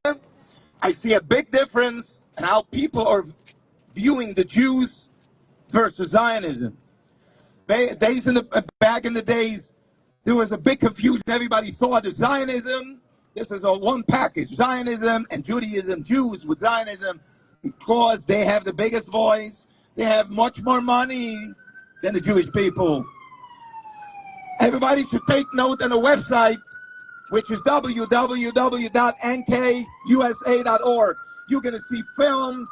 [SPEAKER 7] I see a big difference in how people are viewing the Jews versus Zionism. Back in the days, there was a big confusion. Everybody thought that Zionism, this is a one package, Zionism and Judaism, Jews with Zionism, because they have the biggest voice, they have much more money than the Jewish people. Everybody should take note on a website, which is www.nkusa.org. You're going to see films,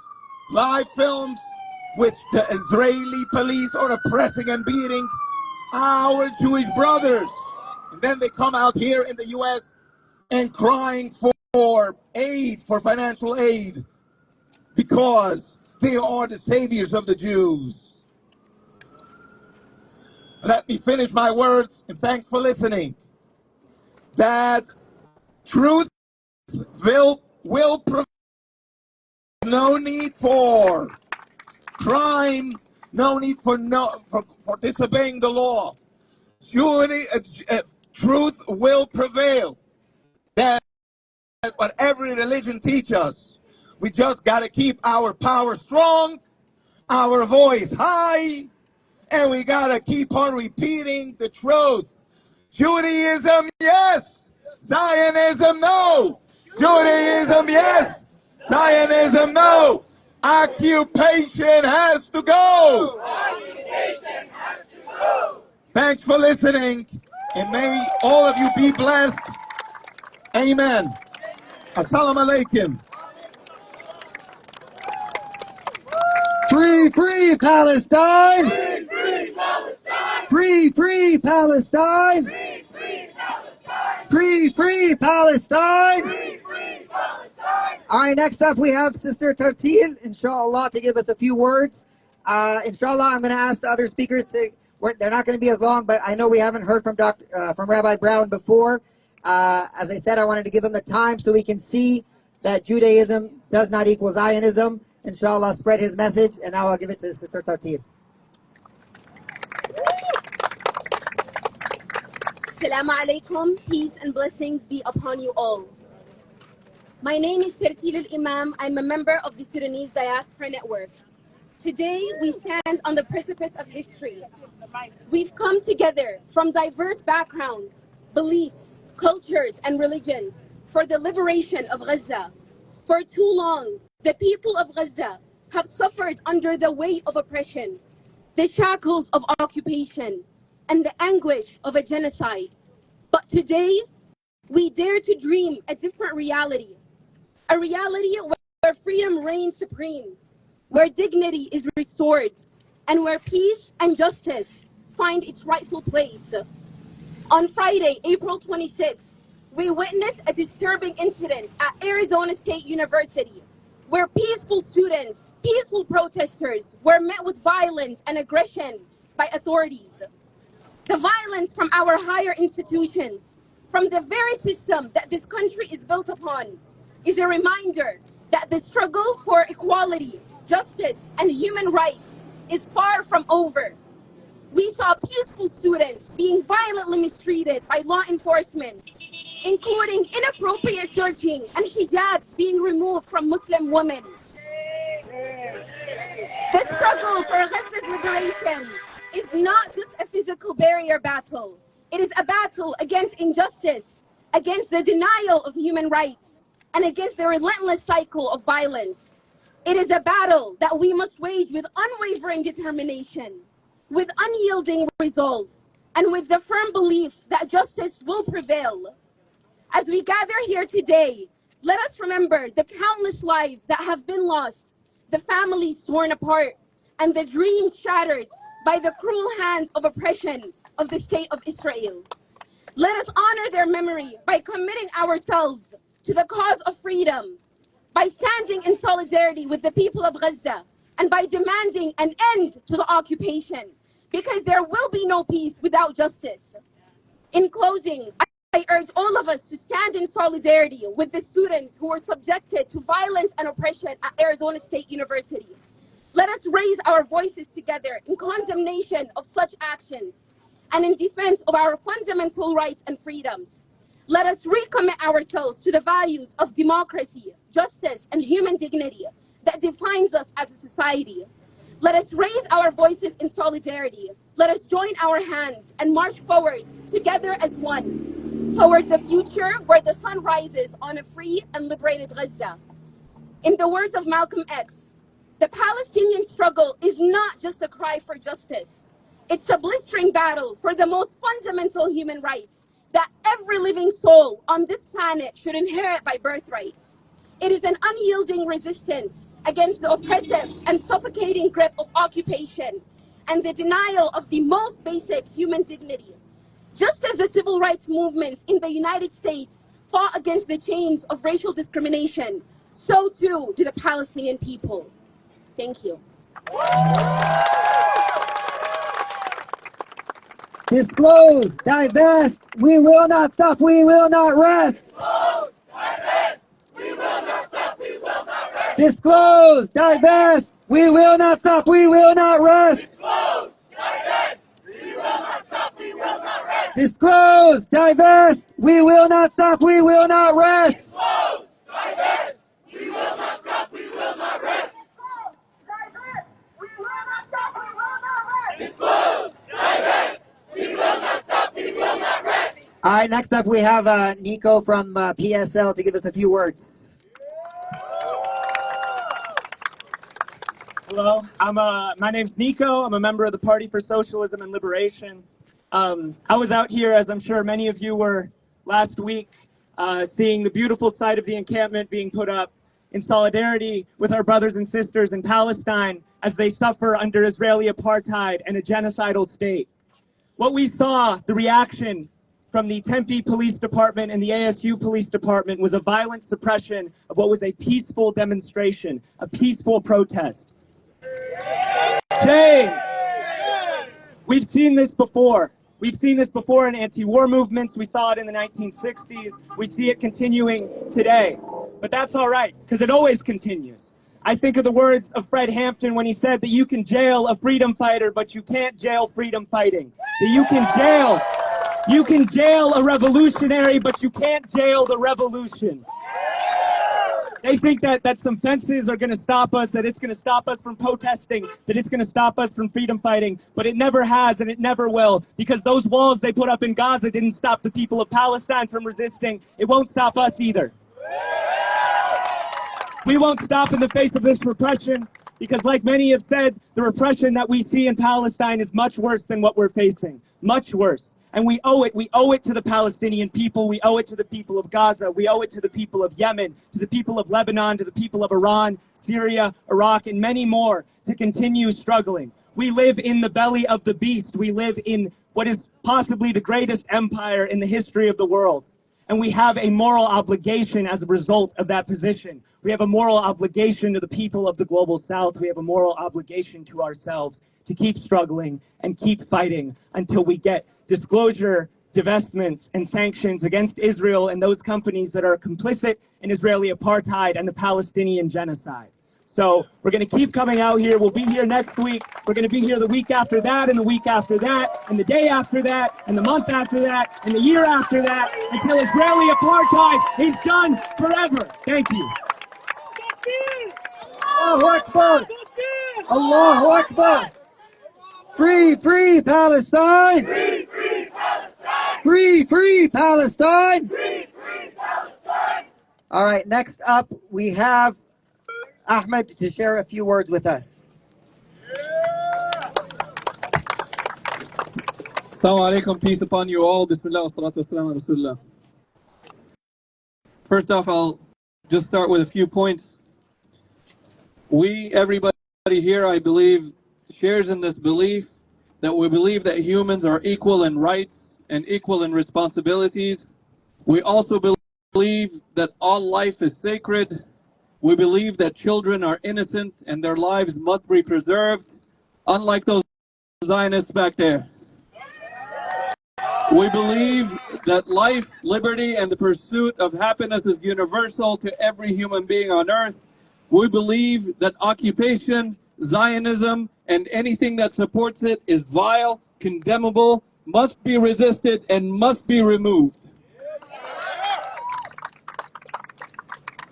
[SPEAKER 7] live films, which the Israeli police are oppressing and beating our Jewish brothers. And then they come out here in the U.S. and crying for aid, for financial aid, because they are the saviors of the Jews. Let me finish my words, and thanks for listening. That truth will prevail. No need for crime, no need for disobeying the law. Truth will prevail. That's what every religion teaches us. We just got to keep our power strong, our voice high, and we got to keep on repeating the truth. Judaism, yes. Zionism, no. Judaism, yes. Zionism, no. Occupation has to go.
[SPEAKER 3] Occupation has to go.
[SPEAKER 7] Thanks for listening, and may all of you be blessed. Amen. Assalamu alaikum.
[SPEAKER 6] Free, free Palestine! Free, free Palestine! Free, free Palestine! All right, next up we have Sister Tartil, inshallah, to give us a few words. Inshallah, I'm going to ask the other speakers to, they're not going to be as long, but I know we haven't heard from from Rabbi Brown before. As I said, I wanted to give him the time so we can see that Judaism does not equal Zionism. Inshallah, spread his message, and now I'll give it to Sister Tartil.
[SPEAKER 8] Assalamu alaikum, peace and blessings be upon you all. My name is Tartil al-Imam. I'm a member of the Sudanese Diaspora Network. Today, we stand on the precipice of history. We've come together from diverse backgrounds, beliefs, cultures, and religions for the liberation of Gaza. For too long, the people of Gaza have suffered under the weight of oppression, the shackles of occupation, and the anguish of a genocide. But today, we dare to dream a different reality, a reality where freedom reigns supreme, where dignity is restored, and where peace and justice find its rightful place. On Friday, April 26th, we witnessed a disturbing incident at Arizona State University, where peaceful students, peaceful protesters were met with violence and aggression by authorities. The violence from our higher institutions, from the very system that this country is built upon, is a reminder that the struggle for equality, justice, and human rights is far from over. We saw peaceful students being violently mistreated by law enforcement, including inappropriate searching and hijabs being removed from Muslim women. The struggle for Gaza's liberation is not just a physical barrier battle. It is a battle against injustice, against the denial of human rights, and against the relentless cycle of violence. It is a battle that we must wage with unwavering determination, with unyielding resolve, and with the firm belief that justice will prevail. As we gather here today, let us remember the countless lives that have been lost, the families torn apart, and the dreams shattered by the cruel hand of oppression of the state of Israel. Let us honor their memory by committing ourselves to the cause of freedom, by standing in solidarity with the people of Gaza, and by demanding an end to the occupation, because there will be no peace without justice. In closing, I urge all of us to stand in solidarity with the students who were subjected to violence and oppression at Arizona State University. Let us raise our voices together in condemnation of such actions and in defense of our fundamental rights and freedoms. Let us recommit ourselves to the values of democracy, justice, and human dignity that defines us as a society. Let us raise our voices in solidarity. Let us join our hands and march forward together as one towards a future where the sun rises on a free and liberated Gaza. In the words of Malcolm X, the Palestinian struggle is not just a cry for justice. It's a blistering battle for the most fundamental human rights that every living soul on this planet should inherit by birthright. It is an unyielding resistance against the oppressive and suffocating grip of occupation and the denial of the most basic human dignity. Just as the civil rights movements in the United States fought against the chains of racial discrimination, so too do the Palestinian people. Thank you.
[SPEAKER 6] Disclose, divest, we will not stop, we will not rest. Disclose, divest, we will not stop, we will not rest. Disclose, divest, we will not stop, we will not rest. All right, next up we have Nico from PSL to give us a few words.
[SPEAKER 1] Hello, my name's Nico. I'm a member of the Party for Socialism and Liberation. I was out here, as I'm sure many of you were last week, seeing the beautiful sight of the encampment being put up in solidarity with our brothers and sisters in Palestine as they suffer under Israeli apartheid and a genocidal state. What we saw, the reaction from the Tempe Police Department and the ASU Police Department, was a violent suppression of what was a peaceful demonstration, a peaceful protest. Shame! We've seen this before. We've seen this before in anti-war movements. We saw it in the 1960s. We see it continuing today. But that's all right, because it always continues. I think of the words of Fred Hampton when he said that you can jail a freedom fighter, but you can't jail freedom fighting. That you can jail a revolutionary, but you can't jail the revolution. They think that some fences are going to stop us, that it's going to stop us from protesting, that it's going to stop us from freedom fighting, but it never has and it never will, because those walls they put up in Gaza didn't stop the people of Palestine from resisting. It won't stop us either. We won't stop in the face of this repression, because like many have said, the repression that we see in Palestine is much worse than what we're facing, much worse. And we owe it to the Palestinian people, we owe it to the people of Gaza, we owe it to the people of Yemen, to the people of Lebanon, to the people of Iran, Syria, Iraq, and many more to continue struggling. We live in the belly of the beast. We live in what is possibly the greatest empire in the history of the world. And we have a moral obligation as a result of that position. We have a moral obligation to the people of the global south. We have a moral obligation to ourselves to keep struggling and keep fighting until we get disclosure, divestments, and sanctions against Israel and those companies that are complicit in Israeli apartheid and the Palestinian genocide. So we're going to keep coming out here. We'll be here next week. We're going to be here the week after that, and the week after that, and the day after that, and the month after that, and the year after that, until Israeli apartheid is done forever. Thank you.
[SPEAKER 6] Allahu Akbar! Allahu Akbar! Free, free Palestine!
[SPEAKER 3] Free, free Palestine!
[SPEAKER 6] Free, free Palestine!
[SPEAKER 3] Free, free Palestine!
[SPEAKER 6] All right, next up we have Ahmed to share a few words with us.
[SPEAKER 5] Assalamu alaikum, peace upon you all. Bismillah wa salatu wa salam ala Rasulullah. First off, I'll just start with a few points. Everybody here, I believe, shares in this belief that we believe that humans are equal in rights and equal in responsibilities. We also believe that all life is sacred. We believe that children are innocent and their lives must be preserved, unlike those Zionists back there. We believe that life, liberty, and the pursuit of happiness is universal to every human being on earth. We believe that occupation, Zionism, and anything that supports it is vile, condemnable, must be resisted, and must be removed.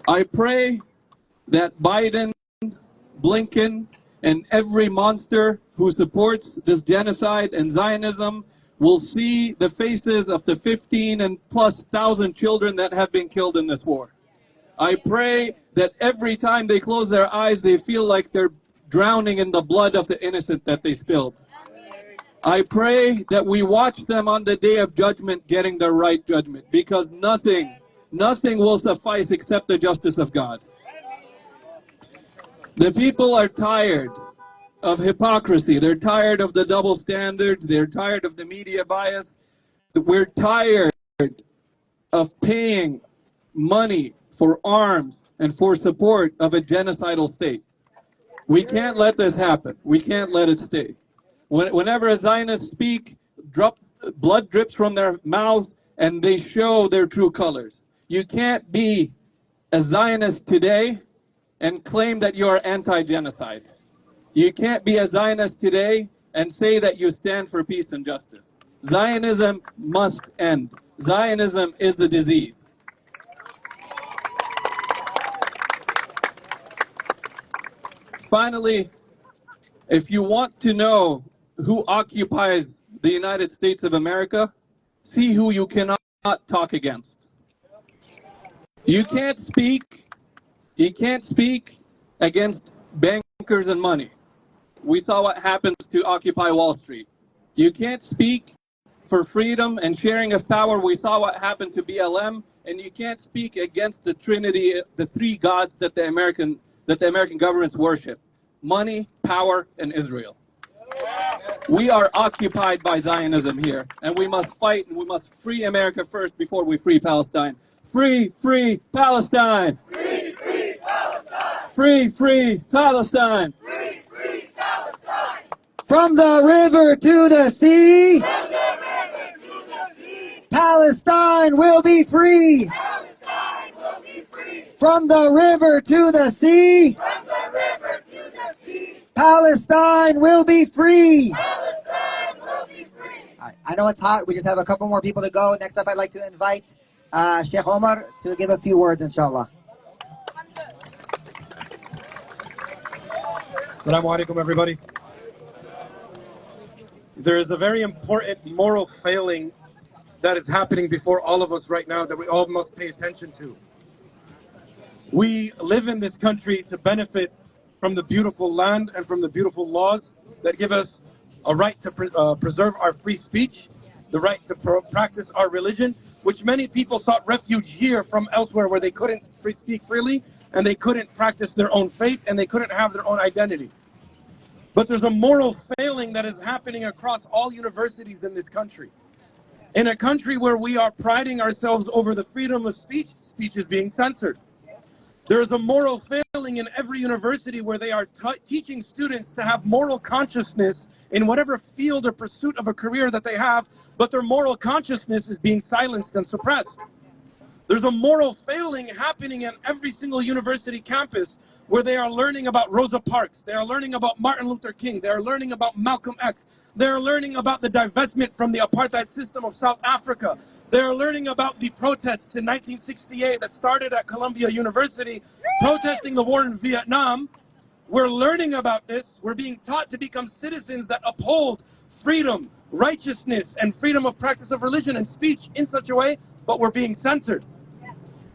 [SPEAKER 5] I pray that Biden, Blinken, and every monster who supports this genocide and Zionism will see the faces of the 15 and plus thousand children that have been killed in this war. I pray that every time they close their eyes, they feel like they're drowning in the blood of the innocent that they spilled. I pray that we watch them on the day of judgment getting the right judgment, because nothing will suffice except the justice of God. The people are tired of hypocrisy. They're tired of the double standard. They're tired of the media bias. We're tired of paying money for arms and for support of a genocidal state. We can't let this happen. We can't let it stay. Whenever a Zionist speak, blood drips from their mouths and they show their true colors. You can't be a Zionist today and claim that you are anti-genocide. You can't be a Zionist today and say that you stand for peace and justice. Zionism must end. Zionism is the disease. Finally, if you want to know who occupies the United States of America, see who you cannot talk against. You can't speak against bankers and money. We saw what happened to Occupy Wall Street. You can't speak for freedom and sharing of power. We saw what happened to BLM and you can't speak against the Trinity, the three gods that the American governments worship: money, power, and Israel. We are occupied by Zionism here, and we must fight, and we must free America first before we free Palestine. Free, free Palestine!
[SPEAKER 3] Free, free Palestine!
[SPEAKER 5] Free, free Palestine!
[SPEAKER 3] Free, free Palestine!
[SPEAKER 6] From the river to the sea,
[SPEAKER 3] From the river to the sea,
[SPEAKER 6] Palestine will be free.
[SPEAKER 3] Palestine will be free.
[SPEAKER 6] From the river to the sea,
[SPEAKER 3] From the river to the sea,
[SPEAKER 6] Palestine will be free.
[SPEAKER 3] Palestine will be free.
[SPEAKER 6] All right, I know it's hot. We just have a couple more people to go. Next up, I'd like to invite Sheikh Omar to give a few words, inshallah.
[SPEAKER 9] Assalamu alaikum, everybody. There is a very important moral failing that is happening before all of us right now that we all must pay attention to. We live in this country to benefit from the beautiful land and from the beautiful laws that give us a right to preserve our free speech, the right to practice our religion, which many people sought refuge here from elsewhere where they couldn't speak freely and they couldn't practice their own faith and they couldn't have their own identity. But there's a moral failing that is happening across all universities in this country. In a country where we are priding ourselves over the freedom of speech, speech is being censored. There is a moral failing in every university where they are teaching students to have moral consciousness in whatever field or pursuit of a career that they have, but their moral consciousness is being silenced and suppressed. There's a moral failing happening in every single university campus where they are learning about Rosa Parks, they are learning about Martin Luther King, they are learning about Malcolm X, they are learning about the divestment from the apartheid system of South Africa, they are learning about the protests in 1968 that started at Columbia University, protesting the war in Vietnam. We're learning about this, we're being taught to become citizens that uphold freedom, righteousness, and freedom of practice of religion and speech in such a way, but we're being censored.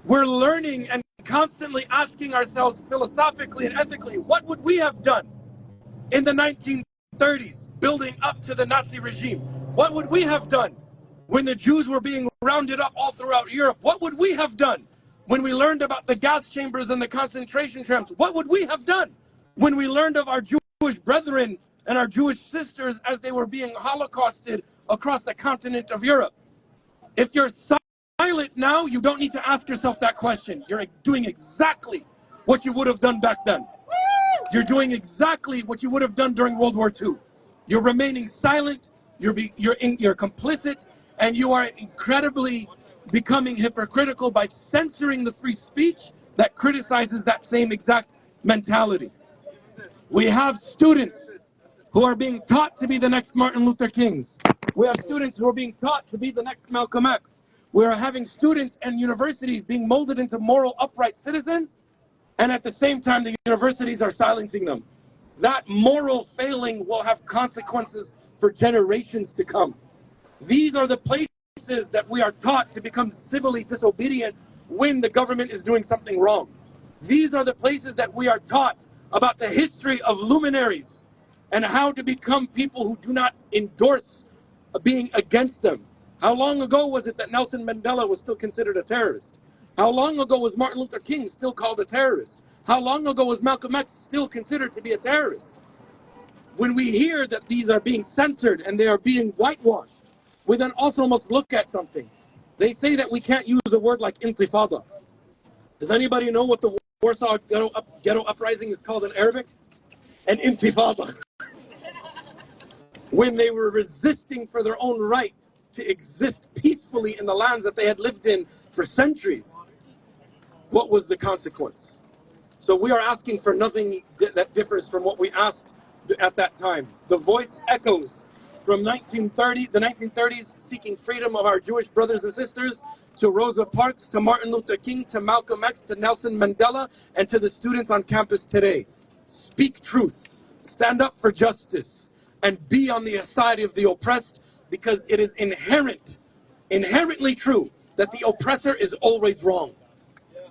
[SPEAKER 9] We're learning and constantly asking ourselves philosophically and ethically, what would we have done in the 1930s, building up to the Nazi regime? What would we have done when the Jews were being rounded up all throughout Europe? What would we have done when we learned about the gas chambers and the concentration camps? What would we have done when we learned of our Jewish brethren and our Jewish sisters as they were being holocausted across the continent of Europe? If you're silent now, you don't need to ask yourself that question. You're doing exactly what you would have done back then. You're doing exactly what you would have done during World War II. You're remaining silent, you're complicit, and you are incredibly becoming hypocritical by censoring the free speech that criticizes that same exact mentality. We have students who are being taught to be the next Martin Luther Kings. We have students who are being taught to be the next Malcolm X. We are having students and universities being molded into moral, upright citizens, and at the same time, the universities are silencing them. That moral failing will have consequences for generations to come. These are the places that we are taught to become civilly disobedient when the government is doing something wrong. These are the places that we are taught about the history of luminaries and how to become people who do not endorse being against them. How long ago was it that Nelson Mandela was still considered a terrorist? How long ago was Martin Luther King still called a terrorist? How long ago was Malcolm X still considered to be a terrorist? When we hear that these are being censored and they are being whitewashed, we then also must look at something. They say that we can't use a word like intifada. Does anybody know what the Warsaw ghetto uprising is called in Arabic? An intifada. When they were resisting for their own right to exist peacefully in the lands that they had lived in for centuries, what was the consequence? So we are asking for nothing that differs from what we asked at that time. The voice echoes from the 1930s, seeking freedom of our Jewish brothers and sisters, to Rosa Parks, to Martin Luther King, to Malcolm X, to Nelson Mandela, and to the students on campus today. Speak truth, stand up for justice, and be on the side of the oppressed, because it is inherently true that the oppressor is always wrong.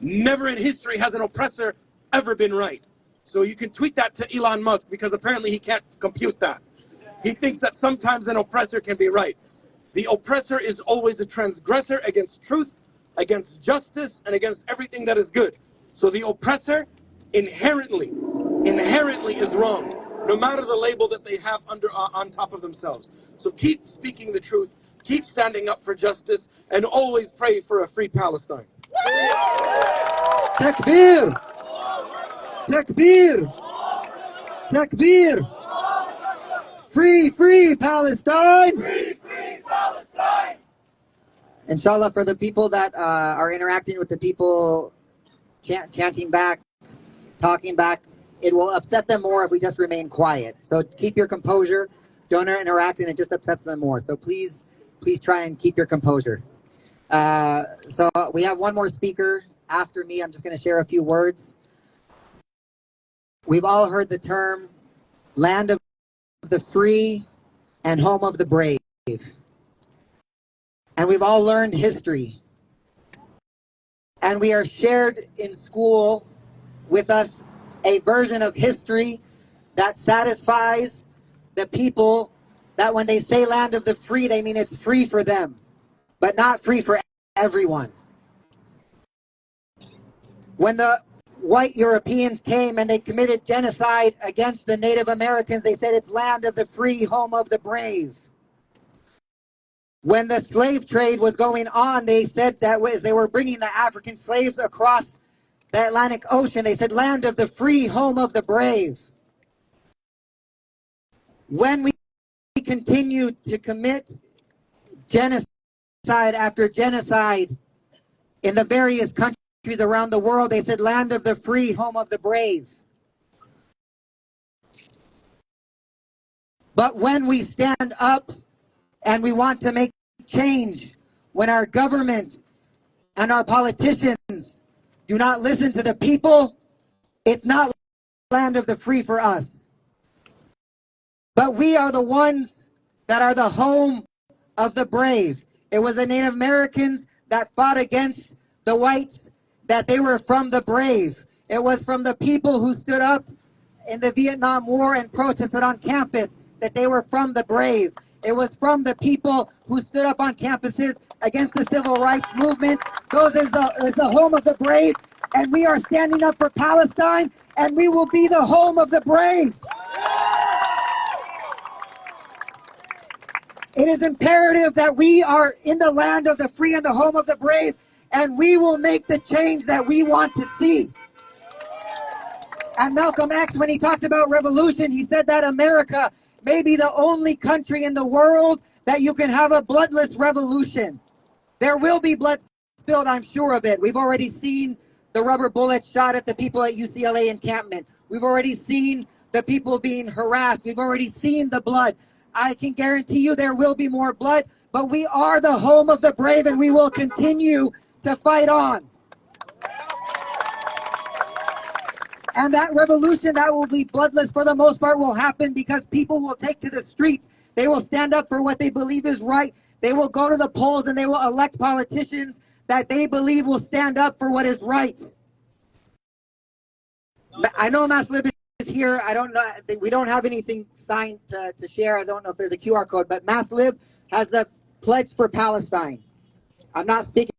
[SPEAKER 9] Never in history has an oppressor ever been right. So you can tweet that to Elon Musk, because apparently he can't compute that. He thinks that sometimes an oppressor can be right. The oppressor is always a transgressor against truth, against justice, and against everything that is good. So the oppressor inherently is wrong, no matter the label that they have on top of themselves. So keep speaking the truth, keep standing up for justice, and always pray for a free Palestine.
[SPEAKER 6] Takbir! Takbir! Takbir! Free, free Palestine!
[SPEAKER 3] Free, free Palestine!
[SPEAKER 6] Inshallah, for the people that are interacting with the people chanting back, talking back, it will upset them more if we just remain quiet. So keep your composure. Don't interact, and it just upsets them more. So please try and keep your composure. So we have one more speaker after me. I'm just going to share a few words. We've all heard the term land of the free and home of the brave. And we've all learned history. And we are shared in school with us a version of history that satisfies the people that when they say land of the free, they mean it's free for them, but not free for everyone. When the white Europeans came and they committed genocide against the Native Americans, they said it's land of the free, home of the brave. When the slave trade was going on, they said that they were bringing the African slaves across the Atlantic Ocean. They said land of the free, home of the brave. When we continue to commit genocide after genocide in the various countries around the world, they said land of the free, home of the brave. But when we stand up and we want to make change, when our government and our politicians do not listen to the people, it's not land of the free for us. But we are the ones that are the home of the brave. It was the Native Americans that fought against the whites, that they were from the brave. It was from the people who stood up in the Vietnam War and protested on campus that they were from the brave. It was from the people who stood up on campuses against the civil rights movement. Those is the home of the brave, and we are standing up for Palestine, and we will be the home of the brave. It is imperative that we are in the land of the free and the home of the brave, and we will make the change that we want to see. And Malcolm X, when he talked about revolution, he said that America may be the only country in the world that you can have a bloodless revolution. There will be blood spilled, I'm sure of it. We've already seen the rubber bullets shot at the people at UCLA encampment. We've already seen the people being harassed. We've already seen the blood. I can guarantee you there will be more blood, but we are the home of the brave, and we will continue to fight on. And that revolution that will be bloodless for the most part will happen because people will take to the streets. They will stand up for what they believe is right. They will go to the polls and they will elect politicians that they believe will stand up for what is right. I know Maslib is here. I don't know. We don't have anything signed to share. I don't know if there's a QR code, but Maslib has the pledge for Palestine. I'm not speaking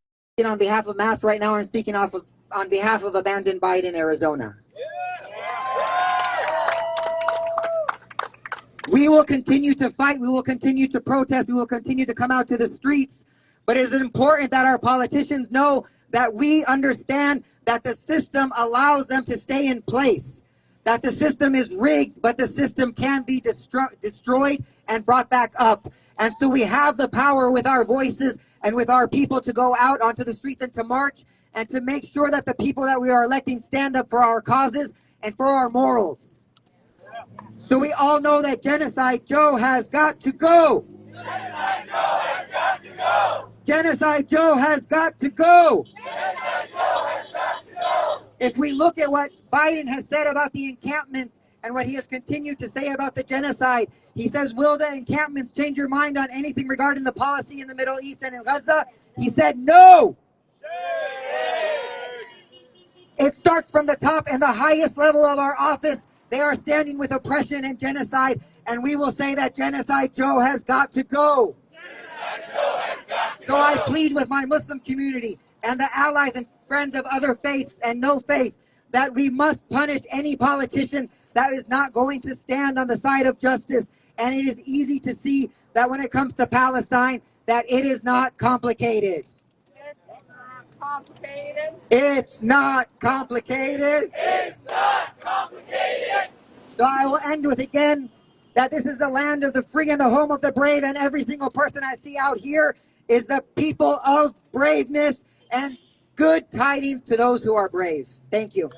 [SPEAKER 6] on behalf of Mas right now. I'm speaking on behalf of Abandoned Biden, Arizona. We will continue to fight. We will continue to protest. We will continue to come out to the streets. But it is important that our politicians know that we understand that the system allows them to stay in place, that the system is rigged, but the system can be destroyed and brought back up. And so we have the power with our voices and with our people to go out onto the streets and to march and to make sure that the people that we are electing stand up for our causes and for our morals. So we all know that Genocide Joe has got to go.
[SPEAKER 3] Genocide Joe has got to go.
[SPEAKER 6] Genocide Joe has got to go.
[SPEAKER 3] Genocide Joe has got to go.
[SPEAKER 6] If we look at what Biden has said about the encampments and what he has continued to say about the genocide, he says, will the encampments change your mind on anything regarding the policy in the Middle East and in Gaza? He said, no. It starts from the top and the highest level of our office. They are standing with oppression and genocide, and we will say that Genocide Joe has got to go.
[SPEAKER 3] Genocide Joe has got to
[SPEAKER 6] So I plead with my Muslim community and the allies and friends of other faiths and no faith that we must punish any politician that is not going to stand on the side of justice. And it is easy to see that when it comes to Palestine, that it is not complicated. It's not complicated.
[SPEAKER 3] It's not complicated.
[SPEAKER 6] So I will end with again that this is the land of the free and the home of the brave, and every single person I see out here is the people of braveness, and good tidings to those who are brave. Thank you.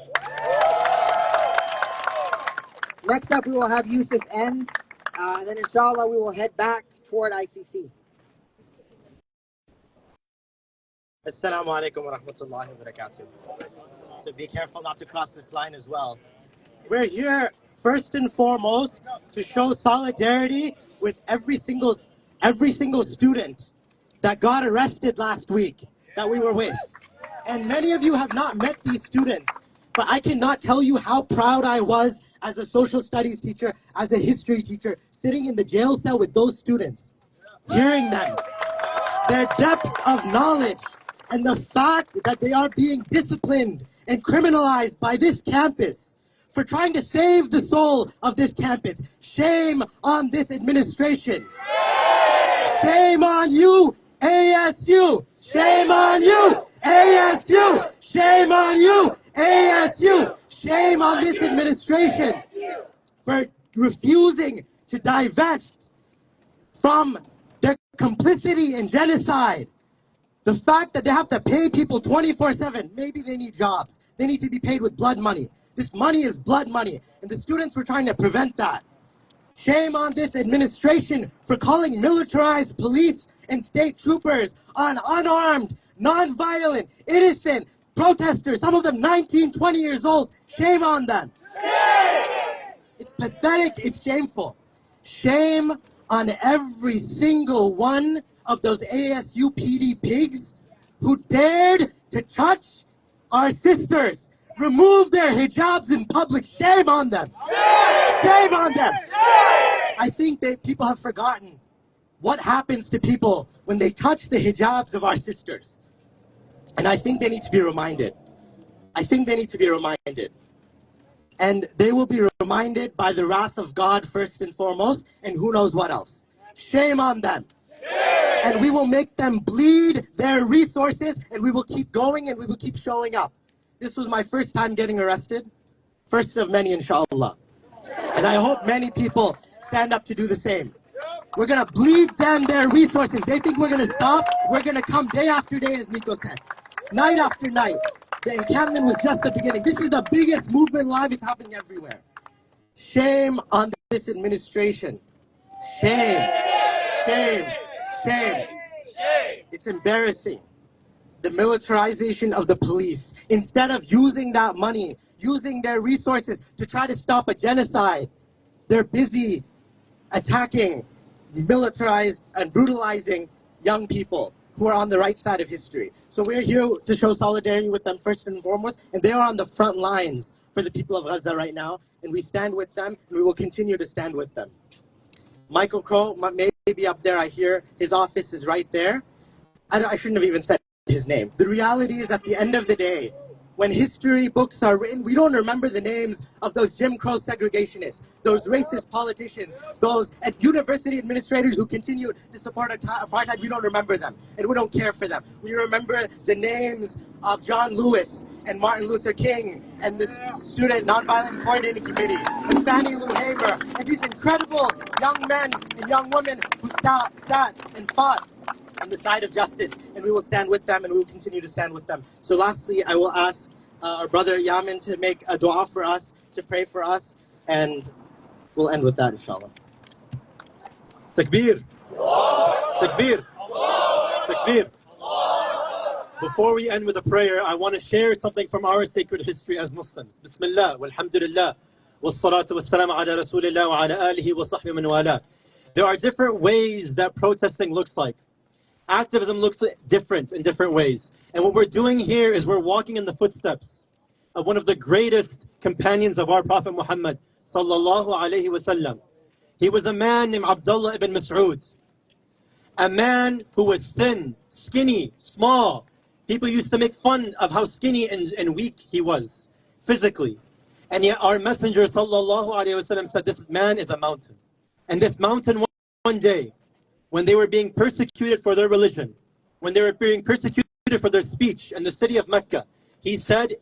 [SPEAKER 6] Next up, we will have Yusuf end, and then inshallah we will head back toward ICC.
[SPEAKER 10] Assalamu alaikum wa rahmatullahi wa barakatuh. So be careful not to cross this line as well. We're here first and foremost to show solidarity with every single student that got arrested last week that we were with. And many of you have not met these students, but I cannot tell you how proud I was as a social studies teacher, as a history teacher, sitting in the jail cell with those students, hearing them, their depth of knowledge, and the fact that they are being disciplined and criminalized by this campus for trying to save the soul of this campus. Shame on this administration. Shame on you, ASU. Shame on you, ASU. Shame on you, ASU. Shame on this administration for refusing to divest from their complicity in genocide. The fact that they have to pay people 24/7, maybe they need jobs. They need to be paid with blood money. This money is blood money, and the students were trying to prevent that. Shame on this administration for calling militarized police and state troopers on unarmed, non-violent, innocent protesters, some of them 19, 20 years old. Shame on them. It's pathetic, it's shameful. Shame on every single one of those ASU PD pigs who dared to touch our sisters, remove their hijabs in public. Shame on them. Shame on them. I think that people have forgotten what happens to people when they touch the hijabs of our sisters. And I think they need to be reminded. I think they need to be reminded. And they will be reminded by the wrath of God first and foremost, and who knows what else. Shame on them. And we will make them bleed their resources, and we will keep going, and we will keep showing up. This was my first time getting arrested. First of many, inshallah. And I hope many people stand up to do the same. We're going to bleed them their resources. They think we're going to stop. We're going to come day after day, as Nico said. Night after night. The encampment was just the beginning. This is the biggest movement live. It's happening everywhere. Shame on this administration. Shame. Shame. Shame. It's embarrassing. The militarization of the police. Instead of using that money, using their resources to try to stop a genocide, they're busy attacking, militarized, and brutalizing young people who are on the right side of history. So we're here to show solidarity with them first and foremost, and they are on the front lines for the people of Gaza right now, and we stand with them, and we will continue to stand with them. Michael Crow may be up there, I hear his office is right there. I shouldn't have even said his name. The reality is, at the end of the day, when history books are written, we don't remember the names of those Jim Crow segregationists, those racist politicians, those university administrators who continued to support apartheid. We don't remember them, and we don't care for them. We remember the names of John Lewis and Martin Luther King and the Student Nonviolent Coordinating Committee, and Fannie Lou Hamer, and these incredible young men and young women who sat and fought on the side of justice, and we will stand with them, and we will continue to stand with them. So lastly, I will ask our brother Yamin to make a dua for us, to pray for us, and we'll end with that, inshallah. Takbir! Takbir! Takbir! Before we end with a prayer, I want to share something from our sacred history as Muslims. Bismillah, walhamdulillah, wassalatu wassalamu ala rasulillah wa ala alihi wa sahbihi man wala. There are different ways that protesting looks like. Activism looks different in different ways. And what we're doing here is we're walking in the footsteps of one of the greatest companions of our Prophet Muhammad sallallahu alayhi wasallam. He was a man named Abdullah ibn Mas'ud. A man who was thin, skinny, small. People used to make fun of how skinny and weak he was physically. And yet our messenger sallallahu alaihi wasallam said this man is a mountain. And this mountain one day, when they were being persecuted for their religion, when they were being persecuted for their speech in the city of Mecca, he said,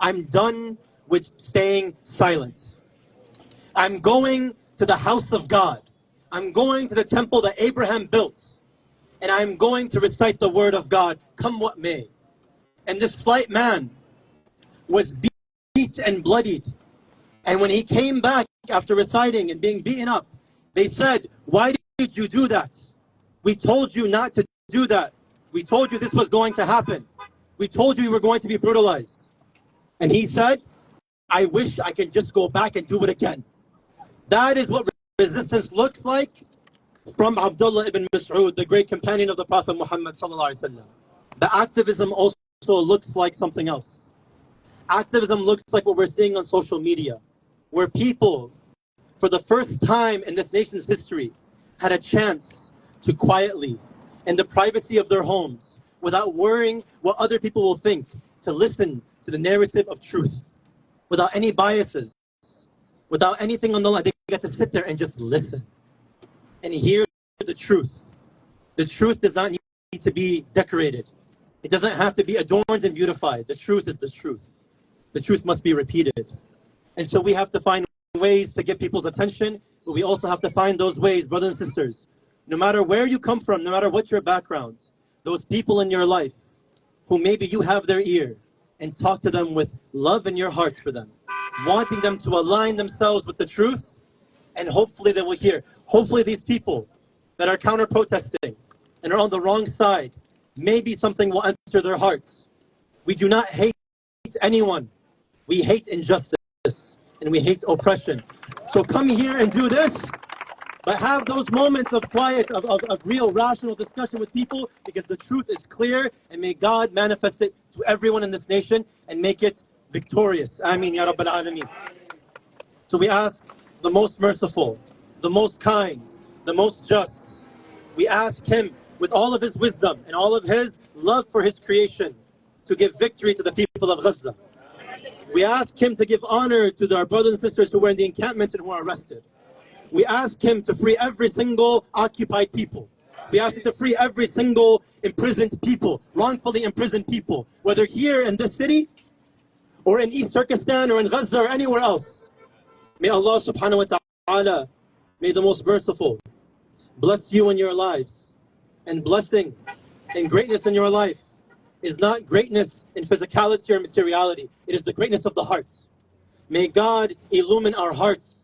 [SPEAKER 10] I'm done with staying silent. I'm going to the house of God. I'm going to the temple that Abraham built. And I'm going to recite the word of God, come what may. And this slight man was beat and bloodied. And when he came back after reciting and being beaten up, they said, why did you do that? We told you not to do that. We told you this was going to happen. We told you you were going to be brutalized. And he said, I wish I can just go back and do it again. That is what resistance looks like from Abdullah ibn Mas'ud, the great companion of the Prophet Muhammad sallallahu alaihi wasallam. The activism also looks like something else. Activism looks like what we're seeing on social media, where people, for the first time in this nation's history, had a chance to quietly, in the privacy of their homes, without worrying what other people will think, to listen to the narrative of truth, without any biases, without anything on the line. They get to sit there and just listen and hear the truth. The truth does not need to be decorated. It doesn't have to be adorned and beautified. The truth is the truth. The truth must be repeated. And so we have to find ways to get people's attention, but we also have to find those ways, brothers and sisters, no matter where you come from, no matter what your background, those people in your life who maybe you have their ear, and talk to them with love in your heart for them, wanting them to align themselves with the truth, and hopefully they will hear. Hopefully these people that are counter-protesting and are on the wrong side, maybe something will enter their hearts. We do not hate anyone. We hate injustice and we hate oppression. So come here and do this, but have those moments of quiet, of real rational discussion with people, because the truth is clear, and may God manifest it to everyone in this nation and make it victorious. Ameen ya Rabbal Alameen. So we ask the most merciful, the most kind, the most just. We ask him with all of his wisdom and all of his love for his creation to give victory to the people of Gaza. We ask him to give honor to our brothers and sisters who were in the encampment and who are arrested. We ask him to free every single occupied people. We ask him to free every single imprisoned people, wrongfully imprisoned people, whether here in this city or in East Turkestan or in Gaza or anywhere else. May Allah subhanahu wa ta'ala, may the most merciful, bless you in your lives. And blessing and greatness in your life is not greatness in physicality or materiality. It is the greatness of the heart. May God illumine our hearts.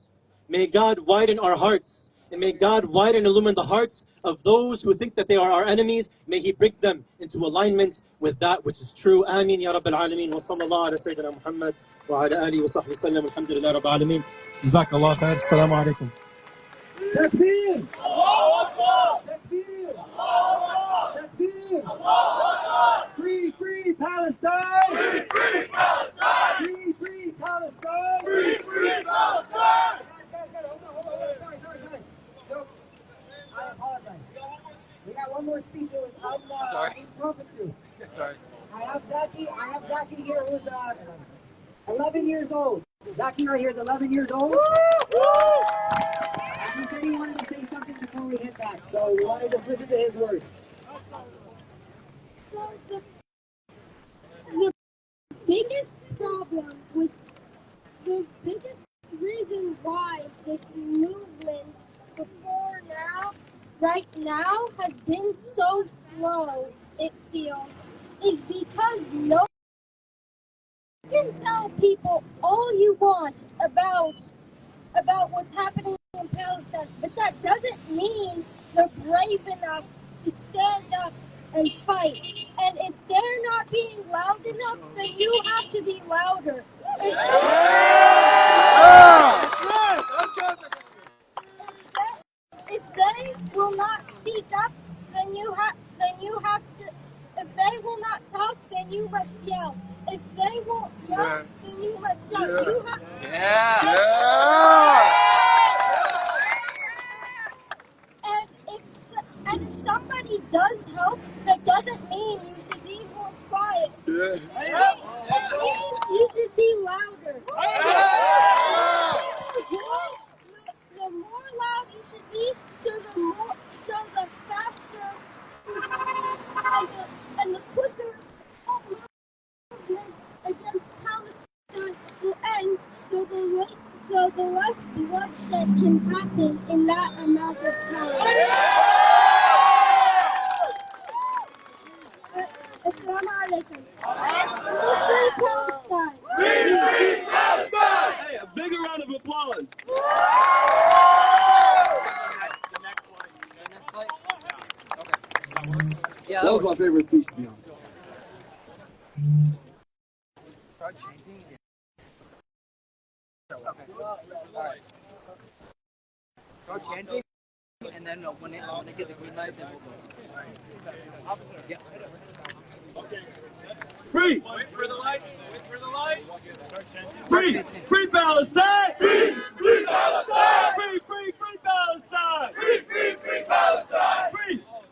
[SPEAKER 10] May God widen our hearts. And may God widen and illumine the hearts of those who think that they are our enemies. May He bring them into alignment with that which is true. Ameen ya Rabbil Alameen. Wa sallallahu ala Sayyidina Muhammad wa ala alihi wa sahbihi sallam. Alhamdulillah Rabbil Alameen. Jazakallah khair. Assalamu alaikum.
[SPEAKER 1] Takbir! Takbir! Takbir! Free Palestine! Free Palestine! Free Palestine! Free Palestine! Guys, hold on. Sorry. So, I apologize. We got one more speaker with
[SPEAKER 2] Sorry. Sorry.
[SPEAKER 6] I have Zaki here who's 11 years old. Zaki right here is 11 years old. He said he wanted to say something before we hit that, so we wanted to listen to his words.
[SPEAKER 8] So the biggest problem with the biggest reason why this movement right now has been so slow, it feels, is because no one can tell people all you want about what's happening in Palestine, but that doesn't mean they're brave enough to stand up and fight. And if they're not being loud enough, then you have to be louder. If they will not speak up, then you have to. If they will not talk, then you must yell. If they won't yell, then you must shout. You have. And if somebody does help, that doesn't mean you should be more. quiet. It means you should be louder. The more loud you should be, so the faster and the quicker movement against Palestine will end, so the less bloodshed can happen in that amount of time. Assalamu alaikum. Free Palestine.
[SPEAKER 3] Free Palestine!
[SPEAKER 5] Hey, a bigger round of applause.
[SPEAKER 2] Yeah,
[SPEAKER 5] That was my favorite speech, to be honest.
[SPEAKER 2] Start chanting, and then when I get the green light, then we'll go. Yeah.
[SPEAKER 5] Free!
[SPEAKER 3] Wait for the light. Wait for the light.
[SPEAKER 5] Free! Free Palestine!
[SPEAKER 3] Free Palestine!
[SPEAKER 5] Free Palestine!
[SPEAKER 3] Free Palestine!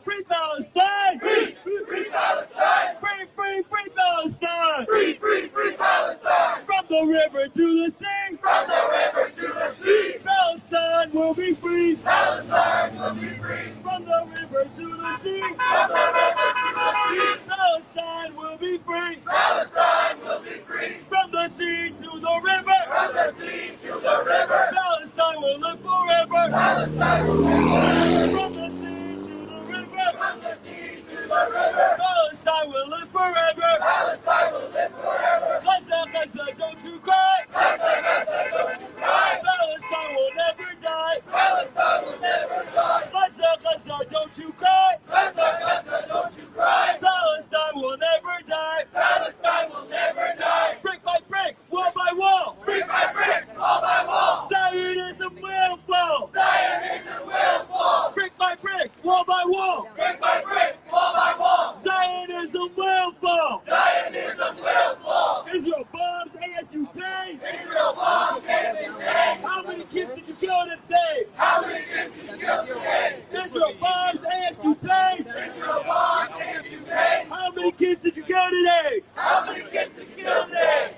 [SPEAKER 5] Free Palestine!
[SPEAKER 3] Free Palestine!
[SPEAKER 5] Free Palestine!
[SPEAKER 3] Free Palestine!
[SPEAKER 5] From the river to the sea!
[SPEAKER 3] From the river to the sea!
[SPEAKER 5] Palestine will be free!
[SPEAKER 3] Palestine will be free!
[SPEAKER 5] From the river to the sea!
[SPEAKER 3] From the river to the sea!
[SPEAKER 5] Palestine will be free!
[SPEAKER 3] Palestine will be free!
[SPEAKER 5] From the sea to the river!
[SPEAKER 3] From the sea to the river!
[SPEAKER 5] Palestine will live forever!
[SPEAKER 3] Palestine will live forever!
[SPEAKER 5] From the sea to the river!
[SPEAKER 3] From the sea to the river!
[SPEAKER 5] Palestine will live forever!
[SPEAKER 3] Palestine will live forever!
[SPEAKER 5] Gaza, Gaza, don't you cry!
[SPEAKER 3] Gaza, Gaza, don't you cry!
[SPEAKER 5] Palestine will never die!
[SPEAKER 3] Palestine will never die!
[SPEAKER 5] Gaza, Gaza, don't you cry!
[SPEAKER 3] Gaza, Gaza, don't you cry!
[SPEAKER 5] Palestine will never die!
[SPEAKER 3] Palestine will never die!
[SPEAKER 5] Brick by brick, wall by wall!
[SPEAKER 3] Brick by brick, wall by wall!
[SPEAKER 5] Zionism will fall!
[SPEAKER 3] Zionism will fall!
[SPEAKER 5] Brick by brick, wall by wall!
[SPEAKER 3] Brick by brick, wall by wall!
[SPEAKER 5] Zionism will fall!
[SPEAKER 3] Zionism will fall!
[SPEAKER 5] Israel bombs ASUPs!
[SPEAKER 3] Israel bombs ASUPs!
[SPEAKER 5] How many kids did you kill today?
[SPEAKER 3] How many kids did you kill today?
[SPEAKER 5] Israel bombs ASUPs!
[SPEAKER 3] Israel bombs ASUPs!
[SPEAKER 5] How many kids did you kill today?
[SPEAKER 3] How many kids did you kill today?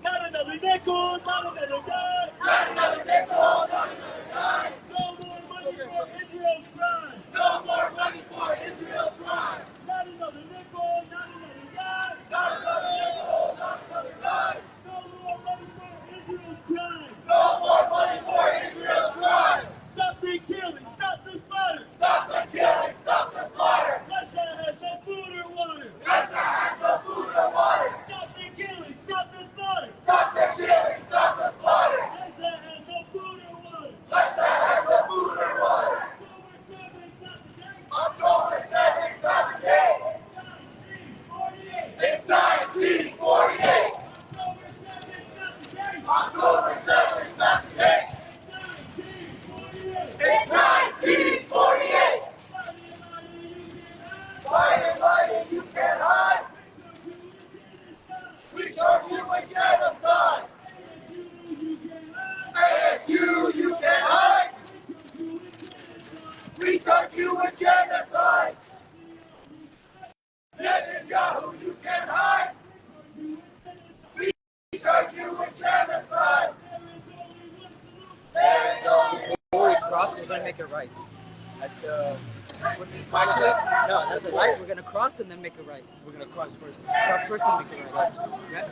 [SPEAKER 5] Not another nickel, not another dime!
[SPEAKER 3] Not another nickel, not another dime!
[SPEAKER 5] No more money for Israel's crime!
[SPEAKER 3] No more money for Israel's crime!
[SPEAKER 5] Not another nickel, not another dime!
[SPEAKER 3] Not another nickel, not another dime!
[SPEAKER 5] No more money for Israel's crime!
[SPEAKER 3] No more money for Israel's crime!
[SPEAKER 5] Stop the killing, stop the slaughter!
[SPEAKER 3] Stop the killing, stop the slaughter!
[SPEAKER 5] Gaza has no food or water!
[SPEAKER 3] Gaza has no food or water!
[SPEAKER 5] Stop the killing, stop the slaughter!
[SPEAKER 3] Stop the killing, stop the slaughter!
[SPEAKER 5] Gaza has no food or water!
[SPEAKER 3] Gaza has no food or water!
[SPEAKER 5] October 7th, not the day!
[SPEAKER 3] October 7th, not the day! It's 1948! October 7th, not the day! It's 1948! Fighting, fighting, you can't hide! We charge you with genocide! ASU, you can't hide! We charge you with genocide! Netanyahu, you can't hide! We charge you with genocide! There is only
[SPEAKER 2] Before we cross, we're gonna make a right. Actually, no, that's a right. We're gonna cross and then make a right. We're gonna cross first. Cross first and make a right. Yeah?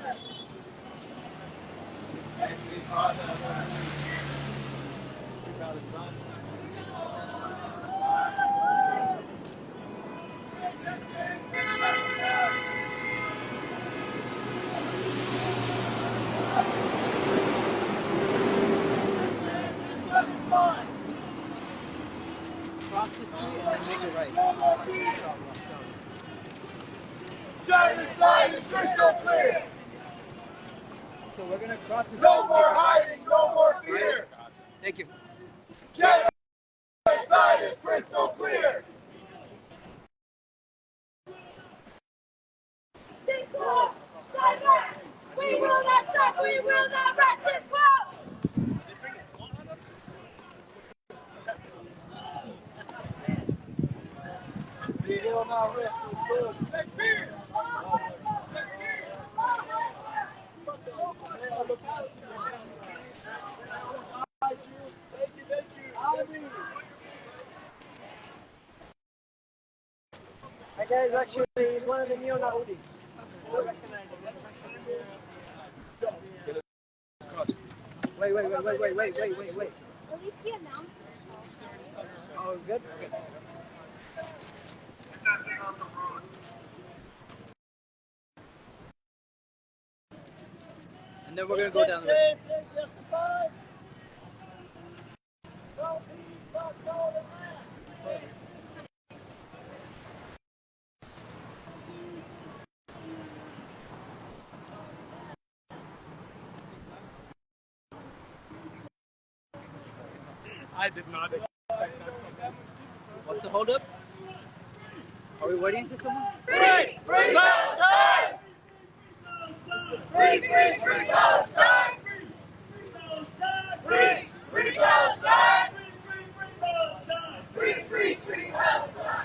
[SPEAKER 2] Cross the street and then make a right.
[SPEAKER 3] genocide is crystal clear!
[SPEAKER 2] So we're gonna cross the street.
[SPEAKER 3] No more hiding, no more fear!
[SPEAKER 2] Thank you.
[SPEAKER 3] Genocide is crystal clear!
[SPEAKER 8] This war, diverse. We will not stop, we will not rest this war.
[SPEAKER 3] We will not rest this war.
[SPEAKER 10] That guy is actually one of the neo-Nazis. Wait.
[SPEAKER 8] At least he announced.
[SPEAKER 10] Oh, good? Okay.
[SPEAKER 2] And then we're gonna go down there.
[SPEAKER 10] I did not expect that.
[SPEAKER 2] What's the hold up? Are we waiting for someone?
[SPEAKER 3] Free Palestine! Free Palestine! Free Palestine! Free Palestine!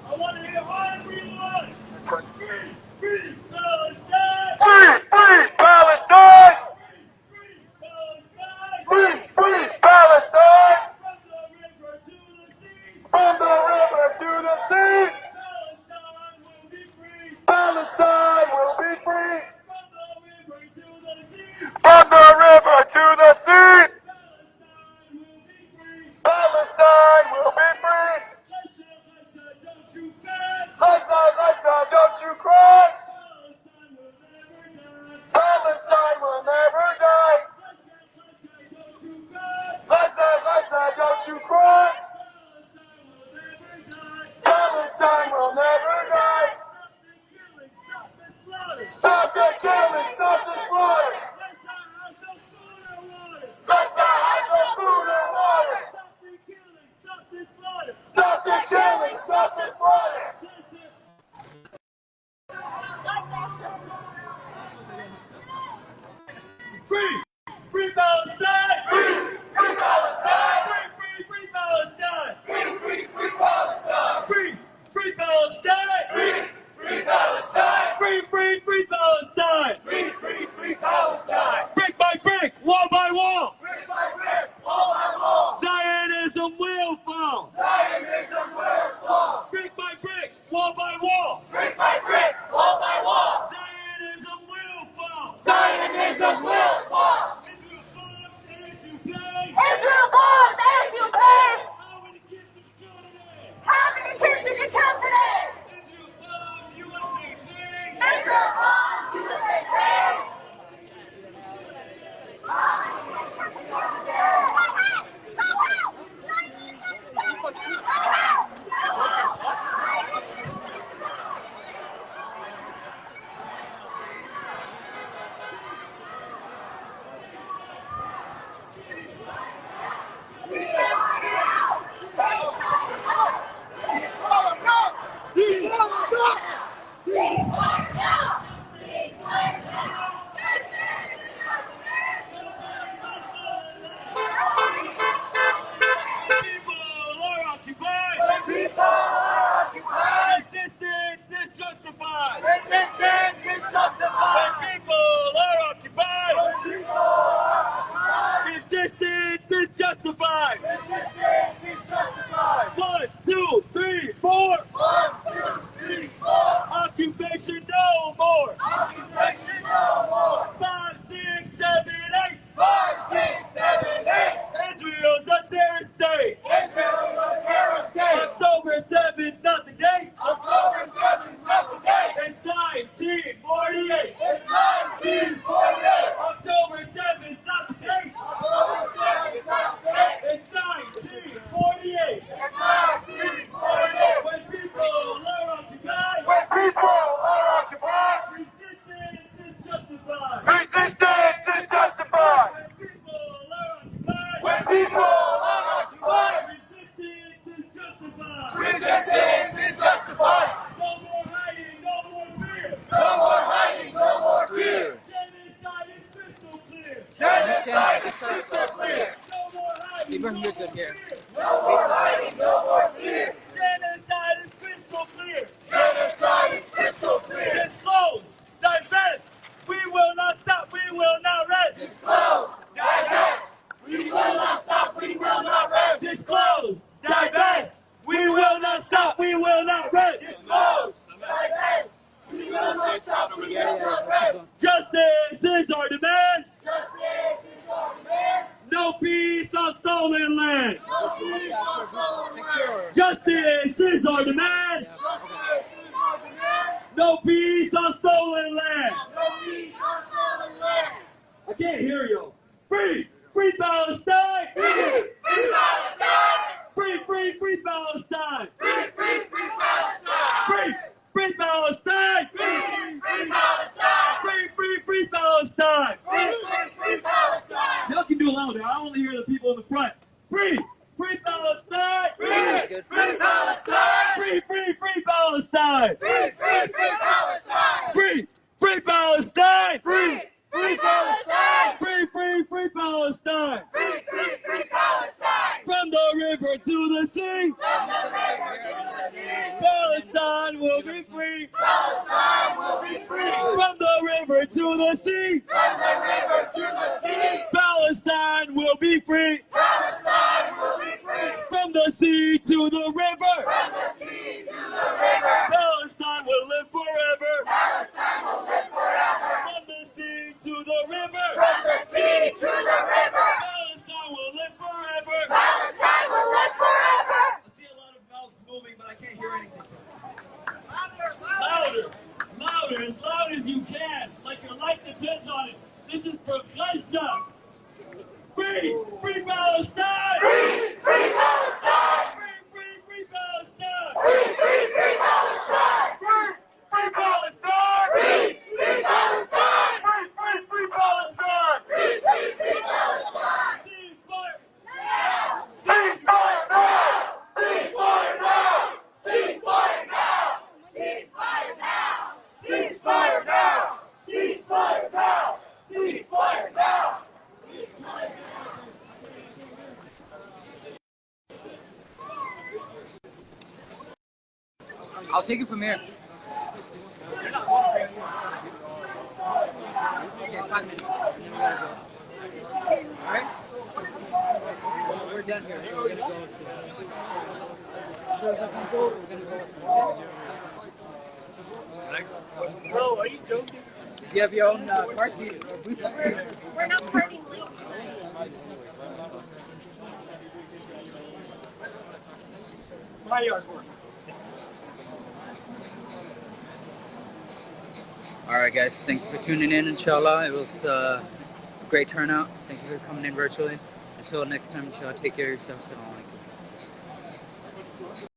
[SPEAKER 3] I want to hear everyone! Free Palestine!
[SPEAKER 4] Free Palestine! Free Palestine! From the river to the sea! Palestine will be free! From the river to the sea! Palestine will be free! Gaza, don't you cry! Palestine will never die! Gaza, don't you cry! Palestine will never die! Stop the killing, stop the slaughter! Gaza has no food or water! Stop the killing, stop the slaughter!
[SPEAKER 3] Free Palestine! Free Palestine! Free Palestine! Free Palestine! Free Palestine! Free Palestine! Free Palestine! Free Palestine! Brick by brick, wall by wall! Brick by brick, wall by wall! Zionism will fall! Zionism will fall! Brick by brick, wall by wall! Brick by brick, wall by wall! Zionism will fall! Zionism will fall! Israel falls as you pay!
[SPEAKER 8] Israel falls as you pay.
[SPEAKER 3] How many kids did you kill today?
[SPEAKER 8] How many kids did you kill today?
[SPEAKER 3] Israel falls, USA pays!
[SPEAKER 8] Israel falls, USA pays.
[SPEAKER 3] People are occupied! People are occupied! Resistance is justified! Resistance is justified! People are occupied! Resistance is justified! Resistance is justified! 1, 2, 3, 4! 1, 2, 3, 4! Occupation no more! Occupation no more! 5, 6, 7, 8! 5, 6, 7, 8! Israel's a terrorist state! Israel's a terrorist state! October 7th's not the date! October 7th's not the date! It's 1948! It's 1948! October 7th's not the date! October 7th's not the date! It's 1948! It's 1948! When people will not rest. Justice is our demand. No peace on stolen land. Justice is our demand. No peace on stolen land. I can't hear you. Free! Free Palestine! Free! Free Palestine! Free! Free! Free Palestine! Free! Free! Free Palestine! Free! Free Palestine! Free! Free Palestine! Free! Free! Free Palestine! Free! Free! Free Palestine! Y'all can do it louder. I only hear the people in the front. Free! Free Palestine! Free! Free Palestine! Free! Free! Free Palestine! Free! Free! Free Palestine! Free! Free Palestine! Free! Free Palestine! Free, free, free Palestine! Free, free, free Palestine! From the river to the sea! From the river to the sea! Palestine will be free! Palestine will be free! From the river to the sea! From the river to the sea! Palestine will be free! Palestine will be free! From the sea to the river! From the sea to the river! Palestine will live forever! Palestine will live forever! From the sea to the river! From the sea to the river! Palestine will live forever! Palestine will live forever! I see a lot of mouths moving, but I can't hear anything. Louder! Louder! As loud as you can! Like your life depends on it! This is for Gaza! Free! Free Palestine! Free! Free Palestine! Free! Free! Free Palestine! Free! Free! Free Palestine! Free! Free Palestine! Free! Free Palestine! Free! Free! Free Palestine! Free! Free! Free Palestine! Ceasefire! Now! Ceasefire now! Ceasefire now! Ceasefire now! Ceasefire now! Ceasefire now! Ceasefire now! Ceasefire now!
[SPEAKER 2] I'll take it from here. Okay, 5 minutes, and then we gotta go. Alright? We're done here. We're gonna go. There's a control. We're gonna go.
[SPEAKER 3] Bro, are you joking?
[SPEAKER 2] You have your own party.
[SPEAKER 8] We're not parking late.
[SPEAKER 3] My yard work.
[SPEAKER 2] Alright guys, thank you for tuning in, inshallah. It was a great turnout. Thank you for coming in virtually. Until next time, inshallah, take care of yourself. Assalamu alaikum.